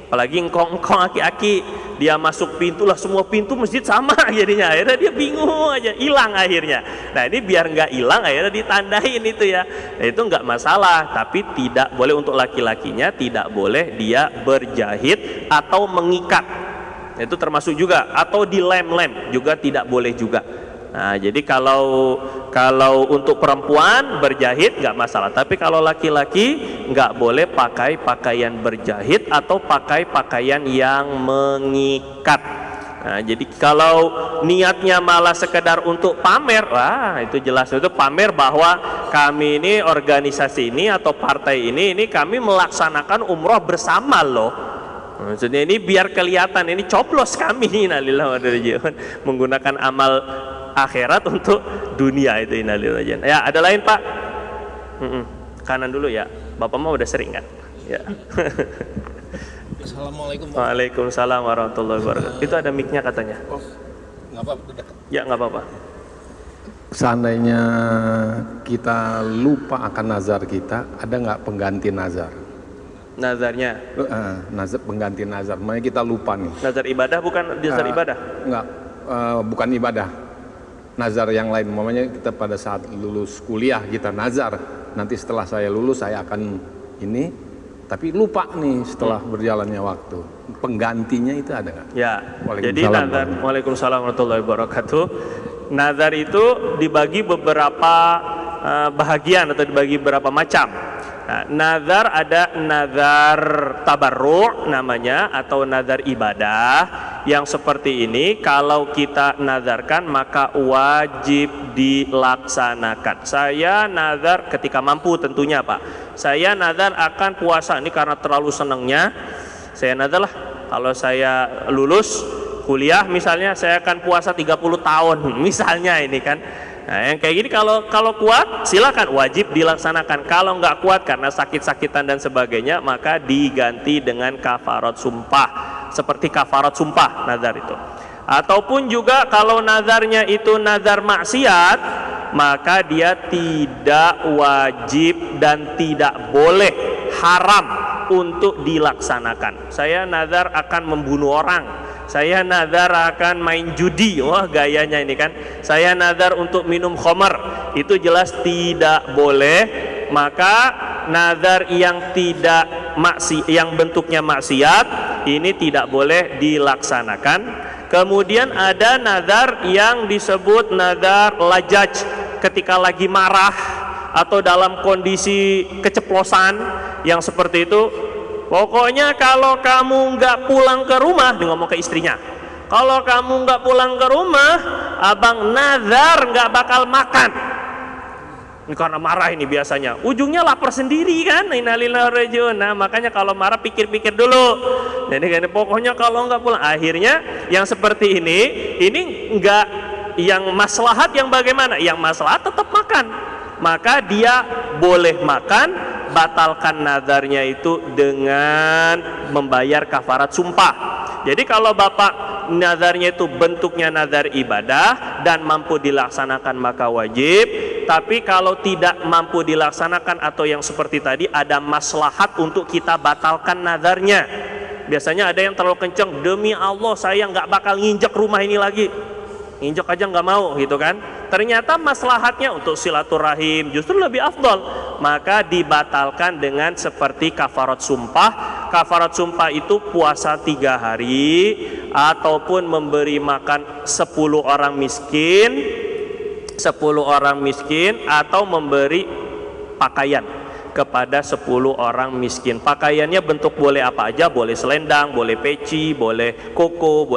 Apalagi engkong aki-aki, dia masuk pintu lah, semua pintu masjid sama jadinya, akhirnya dia bingung aja, hilang akhirnya. Nah ini biar nggak hilang akhirnya ditandain itu ya. Nah, itu nggak masalah, tapi tidak boleh untuk laki-lakinya, tidak boleh dia berjahit atau mengikat. Itu termasuk juga, atau dilem-lem juga tidak boleh juga. Nah, jadi kalau untuk perempuan berjahit nggak masalah, tapi kalau laki-laki nggak boleh pakai pakaian berjahit atau pakai pakaian yang mengikat. Nah, jadi kalau niatnya malah sekedar untuk pamer, wah itu jelas, itu pamer bahwa kami ini organisasi ini atau partai ini kami melaksanakan umroh bersama loh. Maksudnya ini biar kelihatan ini coblos kami, innalillahi wa inna ilaihi raji'un, menggunakan amal akhirat untuk dunia, itu innalillahi. Ya, ada lain Pak? Kanan dulu ya. Bapak mah udah sering kan? Ya. Assalamualaikum. Waalaikumsalam warahmatullahi wabarakatuh. Itu ada mic-nya katanya. Oh, nggak apa-apa. Ya, nggak apa-apa. Seandainya kita lupa akan nazar kita, ada nggak pengganti nazar? Nazarnya? Nazar, pengganti nazar. Makanya kita lupa nih. Nazar ibadah bukan nazar ibadah? Enggak, bukan ibadah. Nazar yang lain, namanya kita pada saat lulus kuliah kita nazar, nanti setelah saya lulus saya akan ini, tapi lupa nih setelah berjalannya waktu. Penggantinya itu ada nggak? Ya, jadi nazar, waalaikumsalam warahmatullahi wabarakatuh. Nazar itu dibagi beberapa bahagian atau dibagi beberapa macam. Nah, nazar ada nazar tabarru' namanya, atau nazar ibadah. Yang seperti ini kalau kita nazarkan maka wajib dilaksanakan. Saya nazar ketika mampu tentunya Pak. Saya nazar akan puasa, ini karena terlalu senangnya saya nazar lah, kalau saya lulus kuliah misalnya saya akan puasa 30 tahun misalnya ini kan. Nah, yang kayak gini kalau kuat silakan, wajib dilaksanakan. Kalau nggak kuat karena sakit-sakitan dan sebagainya, maka diganti dengan kafarat sumpah, seperti kafarat sumpah nazar itu. Ataupun juga kalau nazarnya itu nazar maksiat, maka dia tidak wajib dan tidak boleh, haram untuk dilaksanakan. Saya nazar akan membunuh orang, saya nazar akan main judi, wah gayanya ini kan. Saya nazar untuk minum khamar, itu jelas tidak boleh. Maka nazar yang yang bentuknya maksiat ini tidak boleh dilaksanakan. Kemudian ada nazar yang disebut nazar lajaj, ketika lagi marah atau dalam kondisi keceplosan yang seperti itu. Pokoknya kalau kamu nggak pulang ke rumah, dia ngomong ke istrinya, kalau kamu nggak pulang ke rumah, abang nazar nggak bakal makan. Ini karena marah ini biasanya, ujungnya lapar sendiri kan. Innalillahi wa inna ilaihi raji'un. Nah makanya kalau marah pikir-pikir dulu. Jadi pokoknya kalau nggak pulang, akhirnya yang seperti ini nggak, yang maslahat yang bagaimana? Yang maslahat tetap makan, maka dia boleh makan, batalkan nazarnya itu dengan membayar kafarat sumpah. Jadi kalau bapak nazarnya itu bentuknya nazar ibadah dan mampu dilaksanakan maka wajib. Tapi kalau tidak mampu dilaksanakan atau yang seperti tadi ada maslahat untuk kita batalkan nazarnya. Biasanya ada yang terlalu kenceng, demi Allah saya nggak bakal nginjek rumah ini lagi, nginjek aja nggak mau gitu kan. Ternyata maslahatnya untuk silaturahim justru lebih afdol, maka dibatalkan dengan seperti kafarat sumpah. Kafarat sumpah itu puasa 3 hari ataupun memberi makan 10 orang miskin, 10 orang miskin, atau memberi pakaian kepada 10 orang miskin. Pakaiannya bentuk boleh apa aja, boleh selendang, boleh peci, boleh koko, boleh